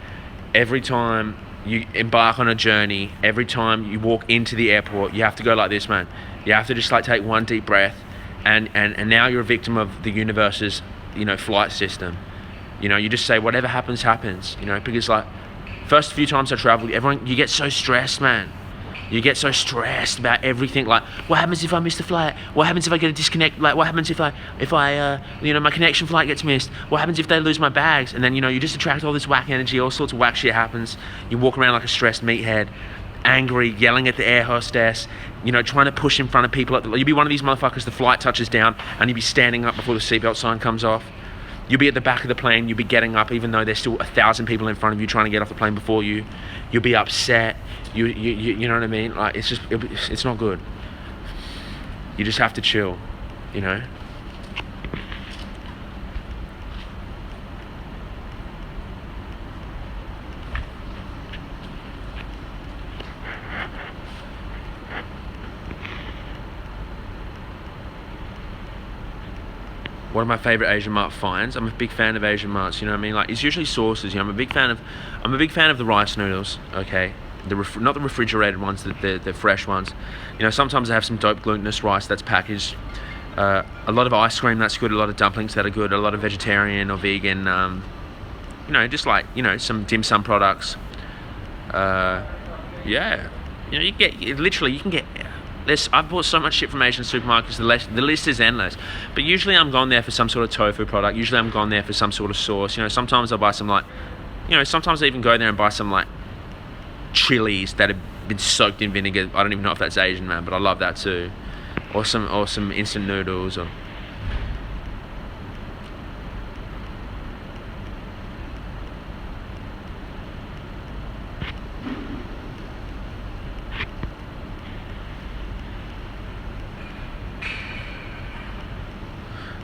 every time you embark on a journey, every time you walk into the airport, you have to go like this, man. You have to just like take one deep breath, and now you're a victim of the universe's, you know, flight system. You know, you just say whatever happens, happens, you know, because like, first few times I traveled, you get so stressed, man. You get so stressed about everything. Like, what happens if I miss the flight? What happens if I get a disconnect? Like, what happens if I you know, my connection flight gets missed? What happens if they lose my bags? And then, you know, you just attract all this whack energy, all sorts of whack shit happens. You walk around like a stressed meathead, angry, yelling at the air hostess, you know, trying to push in front of people. You'll be one of these motherfuckers, the flight touches down, and you'll be standing up before the seatbelt sign comes off. You'll be at the back of the plane, you'll be getting up even though there's still 1,000 people in front of you trying to get off the plane before you. You'll be upset. You know what I mean? Like, it's not good. You just have to chill, you know? One of my favorite Asian Mart finds. I'm a big fan of Asian Marts, you know what I mean? Like, it's usually sauces, you know. I'm a big fan of the rice noodles, okay? not the refrigerated ones, the fresh ones. You know, sometimes they have some dope glutinous rice that's packaged. A lot of ice cream that's good. A lot of dumplings that are good. A lot of vegetarian or vegan. You know, just like, you know, some dim sum products. Yeah, you know, you can get. I've bought so much shit from Asian supermarkets. The list is endless. But usually I'm gone there for some sort of tofu product. Usually I'm gone there for some sort of sauce. You know, sometimes I'll buy some like, you know, sometimes I even go there and buy some like chilies that have been soaked in vinegar. I don't even know if that's Asian, man, but I love that too. Or some instant noodles or.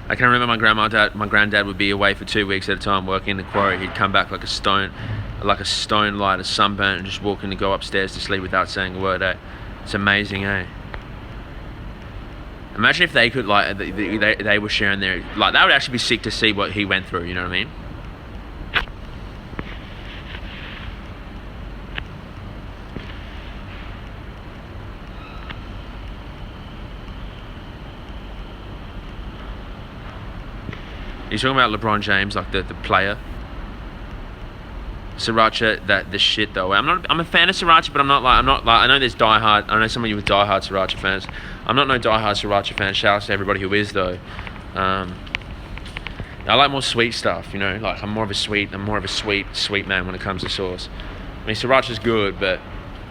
I can remember my granddad would be away for 2 weeks at a time working in the quarry. He'd come back like a stone light, a sunburnt, and just walk in and go upstairs to sleep without saying a word. It's amazing, eh? Imagine if they could, like, they were sharing their, like, that would actually be sick to see what he went through. You know what I mean? You're talking about LeBron James, like the player. Sriracha, the shit though. I'm a fan of sriracha, but I'm not like I know there's diehard. I know some of you are diehard sriracha fans. I'm not no diehard sriracha fan. Shout out to everybody who is though. I like more sweet stuff, you know. Like I'm more of a sweet man when it comes to sauce. I mean, sriracha's good, but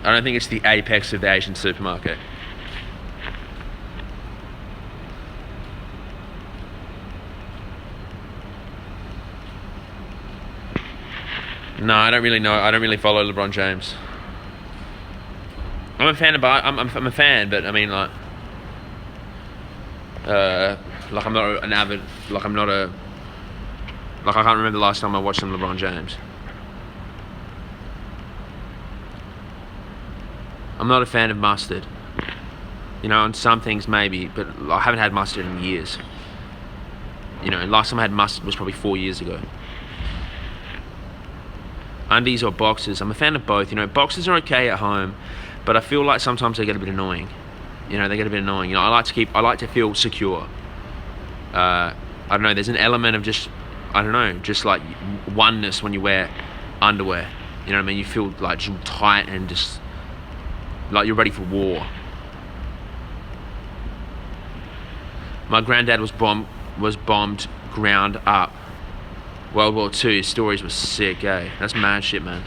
I don't think it's the apex of the Asian supermarket. No, I don't really know. I don't really follow LeBron James. I'm a fan I'm a fan, but I mean like I'm not an avid. Like I'm not a. Like I can't remember the last time I watched some LeBron James. I'm not a fan of mustard. You know, on some things maybe, but I haven't had mustard in years. You know, last time I had mustard was probably 4 years ago. Undies or boxers, I'm a fan of both. You know, boxers are okay at home, but I feel like sometimes they get a bit annoying. You know, they get a bit annoying. You know, I like to feel secure. I don't know, there's an element of just like oneness when you wear underwear. You know what I mean? You feel like just tight and just like you're ready for war. My granddad was bombed ground up. World War II, his stories were sick, eh? That's mad shit, man.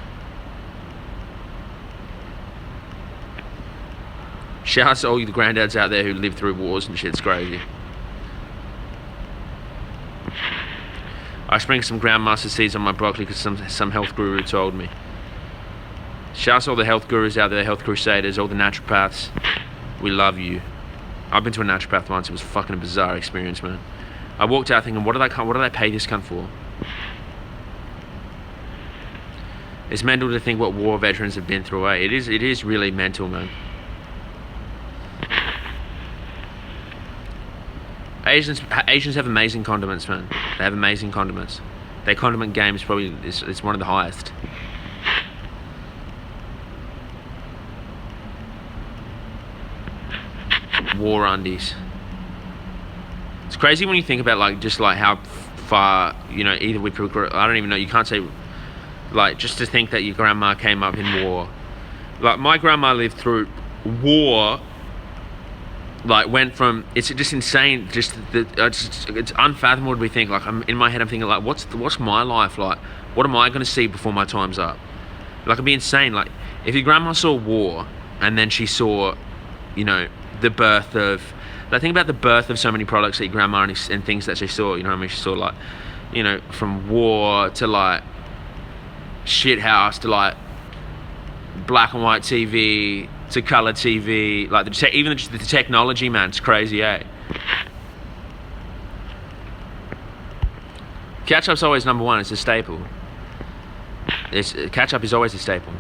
Shout out to all you granddads out there who lived through wars and shit, it's crazy. I sprinkled some ground mustard seeds on my broccoli because some health guru told me. Shout out to all the health gurus out there, health crusaders, all the naturopaths. We love you. I've been to a naturopath once, it was a fucking bizarre experience, man. I walked out thinking, what did I pay this cunt for? It's mental to think what war veterans have been through, eh? It is really mental, man. Asians have amazing condiments, man. They have amazing condiments. Their condiment game is probably it's one of the highest. War undies. It's crazy when you think about like just like how far, you know, either we progress. I don't even know. You can't say like just to think that your grandma came up in war. Like my grandma lived through war. Like went from, it's just insane. It's unfathomable to think. Like I'm in my head, I'm thinking like, what's my life like? What am I going to see before my time's up? Like it'd be insane. Like if your grandma saw war and then she saw, you know, the birth of. Like think about the birth of so many products that your grandma and things that she saw. You know what I mean? She saw like, you know, from war to like shit house to like black and white TV to color TV, like even the technology, man, it's crazy, eh? Ketchup's always number one. It's a staple. Ketchup is always a staple.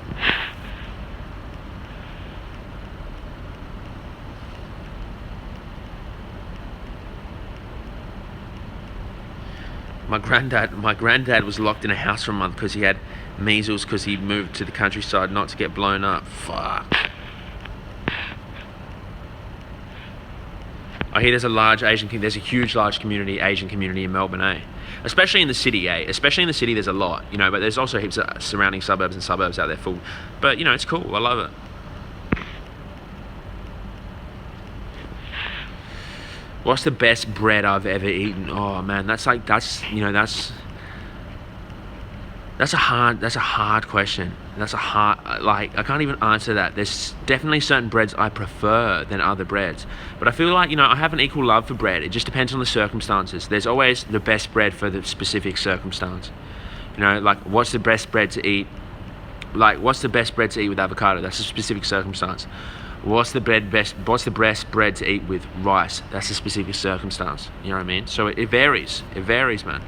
My granddad was locked in a house for a month because he had measles because he moved to the countryside not to get blown up. Fuck. I hear there's a huge large Asian community in Melbourne, eh? Especially in the city, eh? Especially in the city there's a lot, you know, but there's also heaps of surrounding suburbs and suburbs out there full. But, you know, it's cool. I love it. What's the best bread I've ever eaten? Oh man, that's a hard question. I can't even answer that. There's definitely certain breads I prefer than other breads. But I feel like, you know, I have an equal love for bread. It just depends on the circumstances. There's always the best bread for the specific circumstance. You know, like what's the best bread to eat? Like what's the best bread to eat with avocado? That's a specific circumstance. What's the best bread to eat with rice? That's a specific circumstance. You know what I mean? So it varies. It varies, man.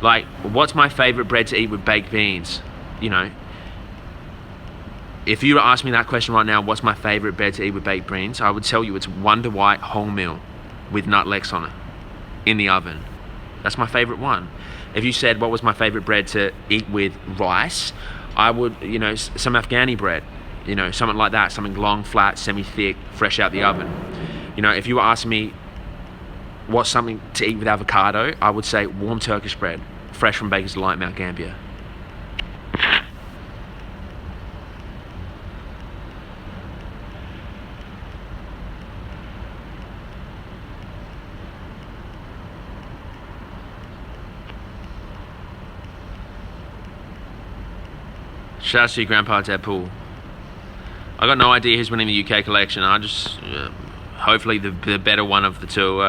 Like, what's my favorite bread to eat with baked beans? You know, if you were to ask me that question right now, what's my favorite bread to eat with baked beans? I would tell you it's Wonder White wholemeal with nutlex on it in the oven. That's my favorite one. If you said what was my favorite bread to eat with rice, I would, you know, some Afghani bread. You know, something like that, something long, flat, semi-thick, fresh out the oven. You know, if you were asking me what's something to eat with avocado, I would say warm Turkish bread, fresh from Baker's Delight, Mount Gambier. Shout out to your grandpa Deadpool. I got no idea who's winning the UK collection. I just hopefully the better one of the two.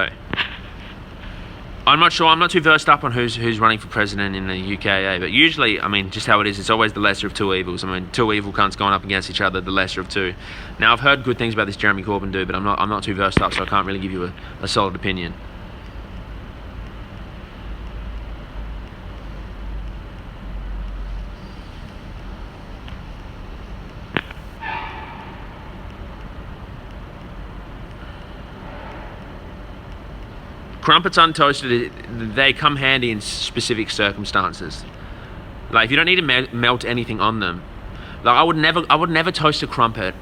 I'm not sure. I'm not too versed up on who's running for president in the UK. But usually, I mean, just how it is, it's always the lesser of two evils. I mean, two evil cunts going up against each other, the lesser of two. Now, I've heard good things about this Jeremy Corbyn dude, but I'm not too versed up, so I can't really give you a solid opinion. Crumpets untoasted, they come handy in specific circumstances. Like if you don't need to melt anything on them. Like I would never toast a crumpet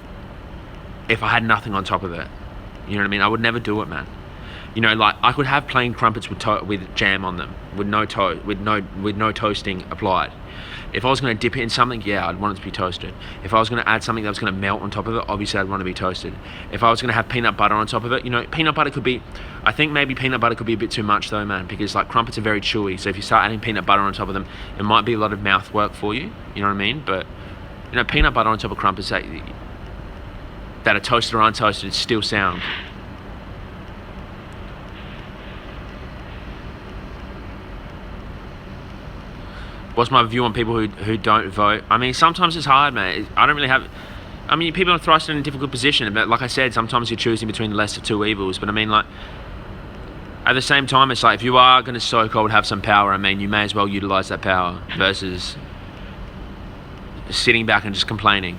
if I had nothing on top of it. You know what I mean? I would never do it, man. You know, like I could have plain crumpets with jam on them, with no toasting applied. If I was going to dip it in something, yeah, I'd want it to be toasted. If I was going to add something that was going to melt on top of it, obviously I'd want to be toasted. If I was going to have peanut butter on top of it, you know, peanut butter could be, I think maybe peanut butter could be a bit too much though, man, because like crumpets are very chewy. So if you start adding peanut butter on top of them, it might be a lot of mouth work for you. You know what I mean? But, you know, peanut butter on top of crumpets that are toasted or untoasted, it's still sound. What's my view on people who don't vote? I mean, sometimes it's hard, man. I don't really have... I mean, people are thrust in a difficult position. But like I said, sometimes you're choosing between the lesser of two evils. But I mean, like, at the same time, it's like, if you are going to so-called have some power, I mean, you may as well utilize that power versus sitting back and just complaining.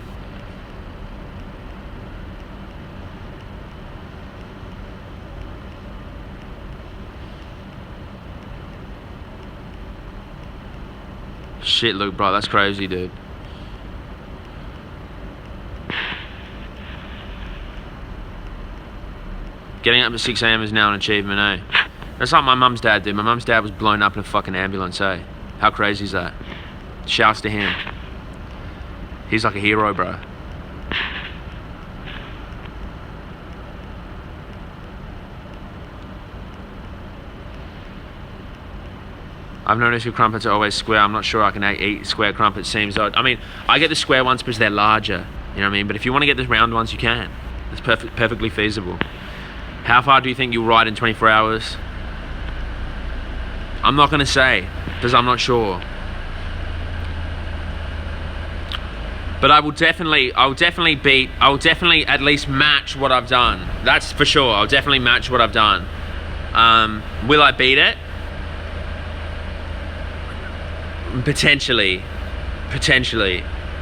Shit, Luke, bro, that's crazy, dude. Getting up at 6 a.m. is now an achievement, eh? That's like my mum's dad, dude. My mum's dad was blown up in a fucking ambulance, eh? How crazy is that? Shouts to him. He's like a hero, bro. I've noticed your crumpets are always square. I'm not sure I can eat square crumpets. Seems odd. I mean, I get the square ones because they're larger. You know what I mean? But if you want to get the round ones, you can. It's perfectly feasible. How far do you think you'll ride in 24 hours? I'm not going to say because I'm not sure. But I will definitely at least match what I've done. That's for sure. I'll definitely match what I've done. Will I beat it? Potentially.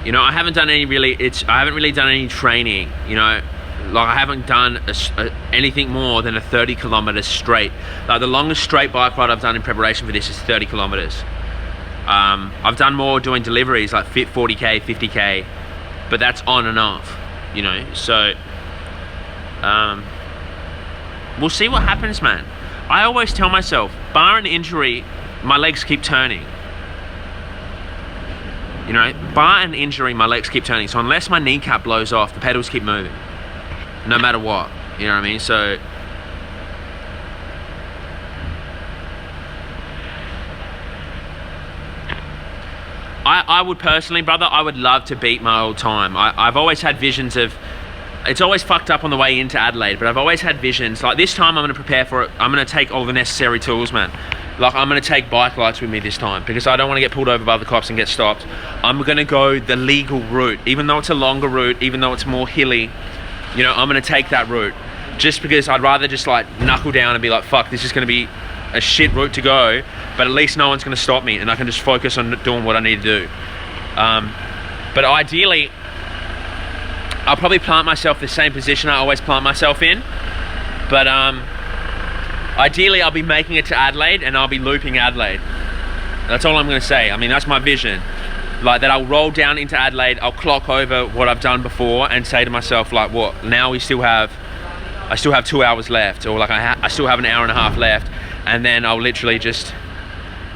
You know, I haven't really done any training, you know. Like, I haven't done anything more than a 30 kilometers straight. Like, the longest straight bike ride I've done in preparation for this is 30 kilometers. I've done more doing deliveries, like 40k, 50k, but that's on and off, you know. So we'll see what happens, man. I always tell myself, bar an injury, my legs keep turning. You know, bar an injury, my legs keep turning. So unless my kneecap blows off, the pedals keep moving, no matter what. You know what I mean? So I would personally, brother, I would love to beat my old time. I've always had visions of, it's always fucked up on the way into Adelaide, but I've always had visions. Like, this time I'm going to prepare for it. I'm going to take all the necessary tools, man. Like, I'm going to take bike lights with me this time because I don't want to get pulled over by the cops and get stopped. I'm going to go the legal route, even though it's a longer route, even though it's more hilly. You know, I'm going to take that route just because I'd rather just like knuckle down and be like, fuck, this is going to be a shit route to go, but at least no one's going to stop me and I can just focus on doing what I need to do. But ideally, I'll probably plant myself the same position I always plant myself in, but ideally I'll be making it to Adelaide and I'll be looping Adelaide. That's all I'm going to say. I mean, that's my vision. Like, that I'll roll down into Adelaide, I'll clock over what I've done before and say to myself, like, what, now I still have 2 hours left, or like I still have an hour and a half left, and then I'll literally just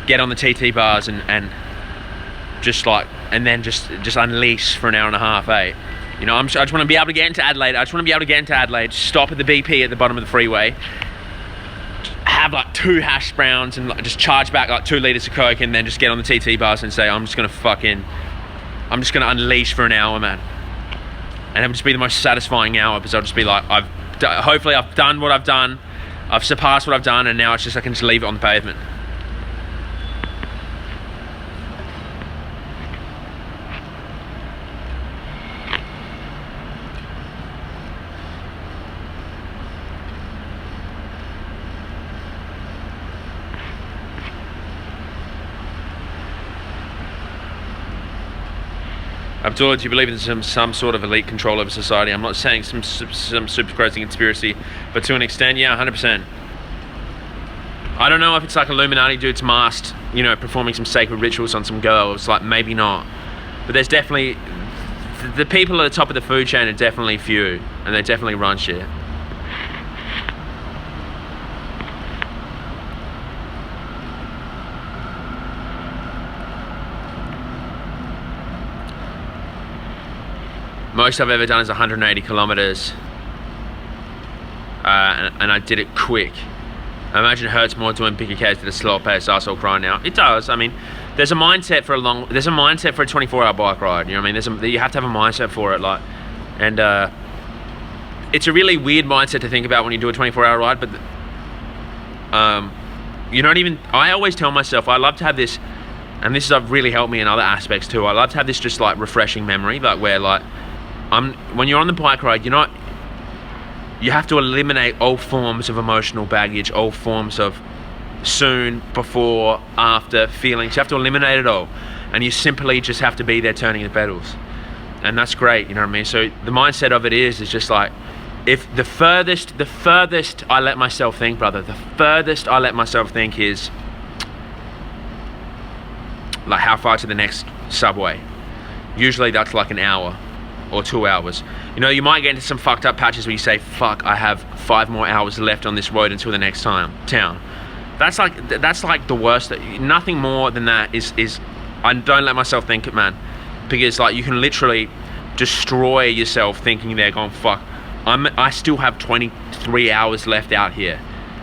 get on the TT bars and just like, and then just unleash for an hour and a half, eh? You know, I just want to be able to get into Adelaide. Stop at the BP at the bottom of the freeway, have like 2 hash browns and like just charge back like 2 liters of Coke, and then just get on the TT bars and say, I'm just gonna unleash for an hour, man. And it'll just be the most satisfying hour, because I'll just be like, hopefully I've done what I've done, I've surpassed what I've done, and now it's just, I can just leave it on the pavement. Abdullah, do you believe in some sort of elite control over society? I'm not saying some super crazy conspiracy, but to an extent, yeah, 100%. I don't know if it's like Illuminati dudes masked, you know, performing some sacred rituals on some girls, like, maybe not. But there's definitely, the people at the top of the food chain are definitely few, and they definitely run shit. Most I've ever done is 180 kilometers, and I did it quick. I imagine it hurts more doing bigger Ks at a slower pace. Arsehole crying now. It does. I mean, there's a mindset for a 24-hour bike ride. You know what I mean? You have to have a mindset for it, like, and it's a really weird mindset to think about when you do a 24-hour ride. But you don't even. I always tell myself I love to have this, and this has really helped me in other aspects too. I love to have this just like refreshing memory, like where like. When you're on the bike ride, you have to eliminate all forms of emotional baggage, all forms of soon, before, after feelings. You have to eliminate it all, and you simply just have to be there turning the pedals, and that's great. You know what I mean? So the mindset of it is just like, if the furthest I let myself think, brother, the furthest I let myself think is like, how far to the next subway? Usually that's like an hour or 2 hours. You know, you might get into some fucked up patches where you say, fuck, I have 5 more hours left on this road until the next town. That's like the worst. Nothing more than that is I don't let myself think it, man, because like, you can literally destroy yourself thinking they're going, fuck, I still have 23 hours left out here.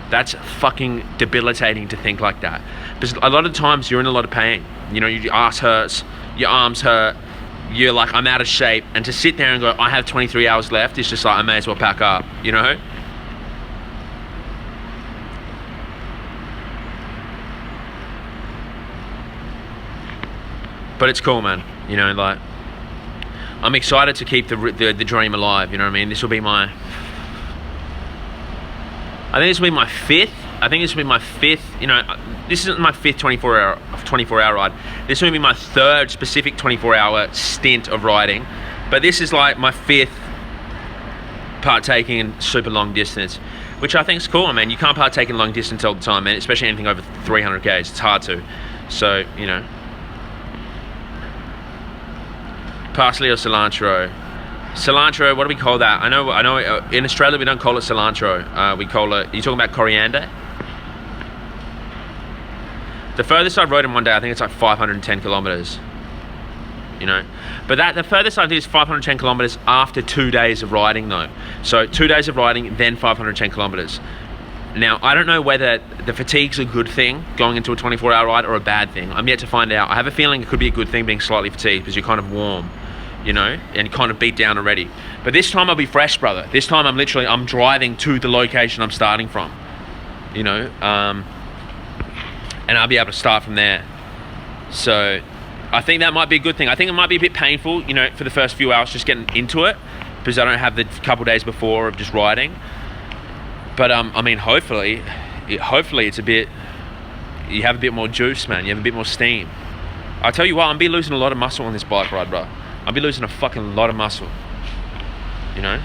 That's fucking debilitating to think like that, because a lot of times you're in a lot of pain. You know, your ass hurts, your arms hurt, you're like, I'm out of shape, and to sit there and go, I have 23 hours left, it's just like, I may as well pack up, you know? But it's cool, man. You know, like, I'm excited to keep the dream alive, you know what I mean? This will be my, I think this will be my fifth, you know, this isn't my fifth 24-hour ride. This will be my third specific 24-hour stint of riding, but this is like my fifth partaking in super long distance, which I think is cool. I mean, you can't partake in long distance all the time, man, especially anything over 300 k's. It's hard to. So, you know, parsley or cilantro. Cilantro, what do we call that? I know. In Australia we don't call it cilantro. We call it. Are you talking about coriander? The furthest I've rode in one day, I think it's like 510 kilometers. You know, but the furthest I did is 510 kilometers after 2 days of riding though. So 2 days of riding, then 510 kilometers. Now, I don't know whether the fatigue's a good thing going into a 24-hour ride or a bad thing. I'm yet to find out. I have a feeling it could be a good thing being slightly fatigued because you're kind of warm, you know, and you're kind of beat down already. But this time I'll be fresh, brother. This time I'm driving to the location I'm starting from, you know, and I'll be able to start from there. So I think that might be a good thing. I think it might be a bit painful, you know, for the first few hours just getting into it because I don't have the couple days before of just riding. But I mean, hopefully it's a bit, you have a bit more juice, man. You have a bit more steam. I tell you what, I'm be losing a lot of muscle on this bike ride, bro. I'll be losing a fucking lot of muscle, you know?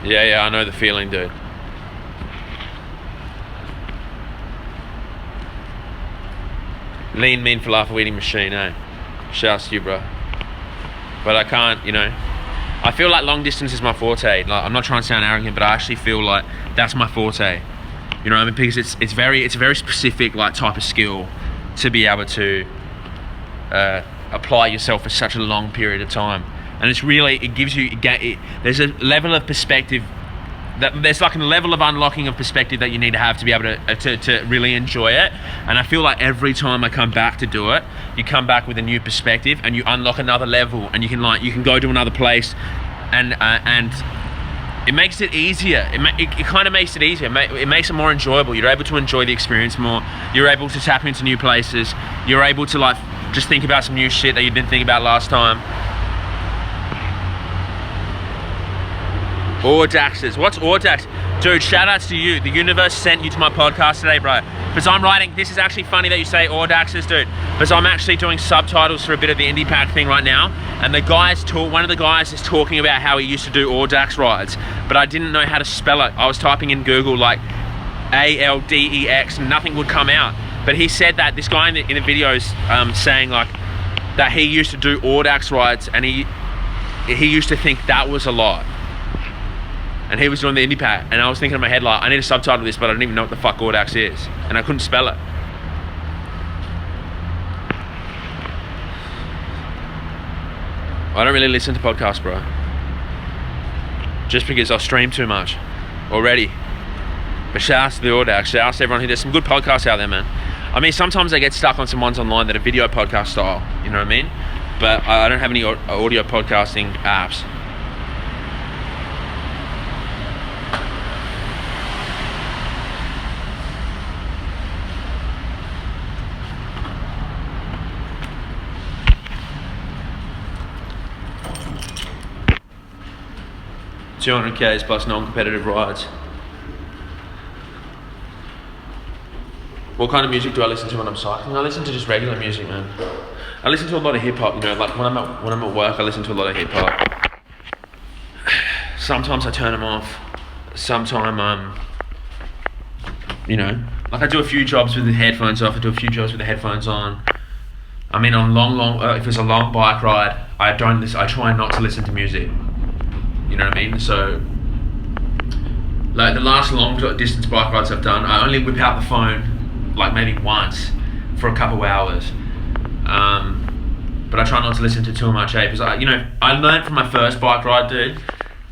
Yeah, I know the feeling, dude. Lean, mean falafel eating machine, eh? Shouts to you, bro. But I can't, you know. I feel like long distance is my forte. Like, I'm not trying to sound arrogant, but I actually feel like that's my forte. You know what I mean? Because it's a very specific like type of skill to be able to apply yourself for such a long period of time. And it's really, it gives you, there's a level of perspective, there's like a level of unlocking of perspective that you need to have to be able to really enjoy it. And I feel like every time I come back to do it, you come back with a new perspective and you unlock another level, and you can go to another place, and it makes it easier. It kind of makes it easier. It makes it more enjoyable. You're able to enjoy the experience more. You're able to tap into new places. You're able to like just think about some new shit that you didn't think about last time. Audaxes. What's Audax? Dude, shout outs to you. The universe sent you to my podcast today, bro. Because I'm writing, this is actually funny that you say Audaxes, dude. Because I'm actually doing subtitles for a bit of the Indie Pack thing right now. And one of the guys is talking about how he used to do Audax rides. But I didn't know how to spell it. I was typing in Google like ALDEX and nothing would come out. But he said that, this guy in the videos saying like that he used to do Audax rides, and he used to think that was a lot. And he was doing the Indie Pack, and I was thinking in my head like, I need to subtitle this, but I don't even know what the fuck Audax is, and I couldn't spell it. I don't really listen to podcasts, bro, just because I stream too much already. But shout out to the Audax, shout out to everyone who does some good podcasts out there, man. I mean, sometimes I get stuck on some ones online that are video podcast style, you know what I mean? But I don't have any audio podcasting apps. $200Ks plus non-competitive rides. What kind of music do I listen to when I'm cycling? I listen to just regular music, man. I listen to a lot of hip hop, you know, like when I'm at work, I listen to a lot of hip hop. Sometimes I turn them off. Sometimes, you know, like I do a few jobs with the headphones off, I do a few jobs with the headphones on. I mean, on if it's a long bike ride, I try not to listen to music. You know what I mean? So, like the last long distance bike rides I've done, I only whip out the phone like maybe once for a couple hours. But I try not to listen to too much, because I learned from my first bike ride, dude,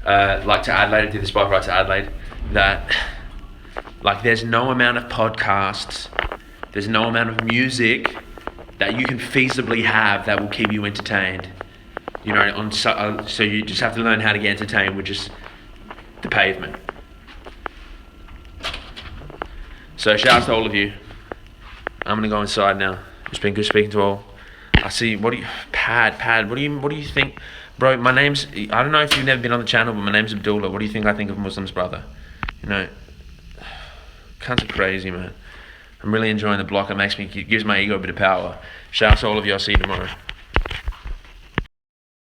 like to Adelaide, I did this bike ride to Adelaide, that like there's no amount of podcasts, there's no amount of music that you can feasibly have that will keep you entertained. You know, so you just have to learn how to get entertained with just the pavement. So shout out to all of you. I'm gonna go inside now. It's been good speaking to all. I see. Pad? What do you think, bro? My name's. I don't know if you've never been on the channel, but my name's Abdullah. What do you think I think of Muslims, brother? You know, cunts are crazy, man. I'm really enjoying the block. It gives my ego a bit of power. Shout out to all of you. I'll see you tomorrow.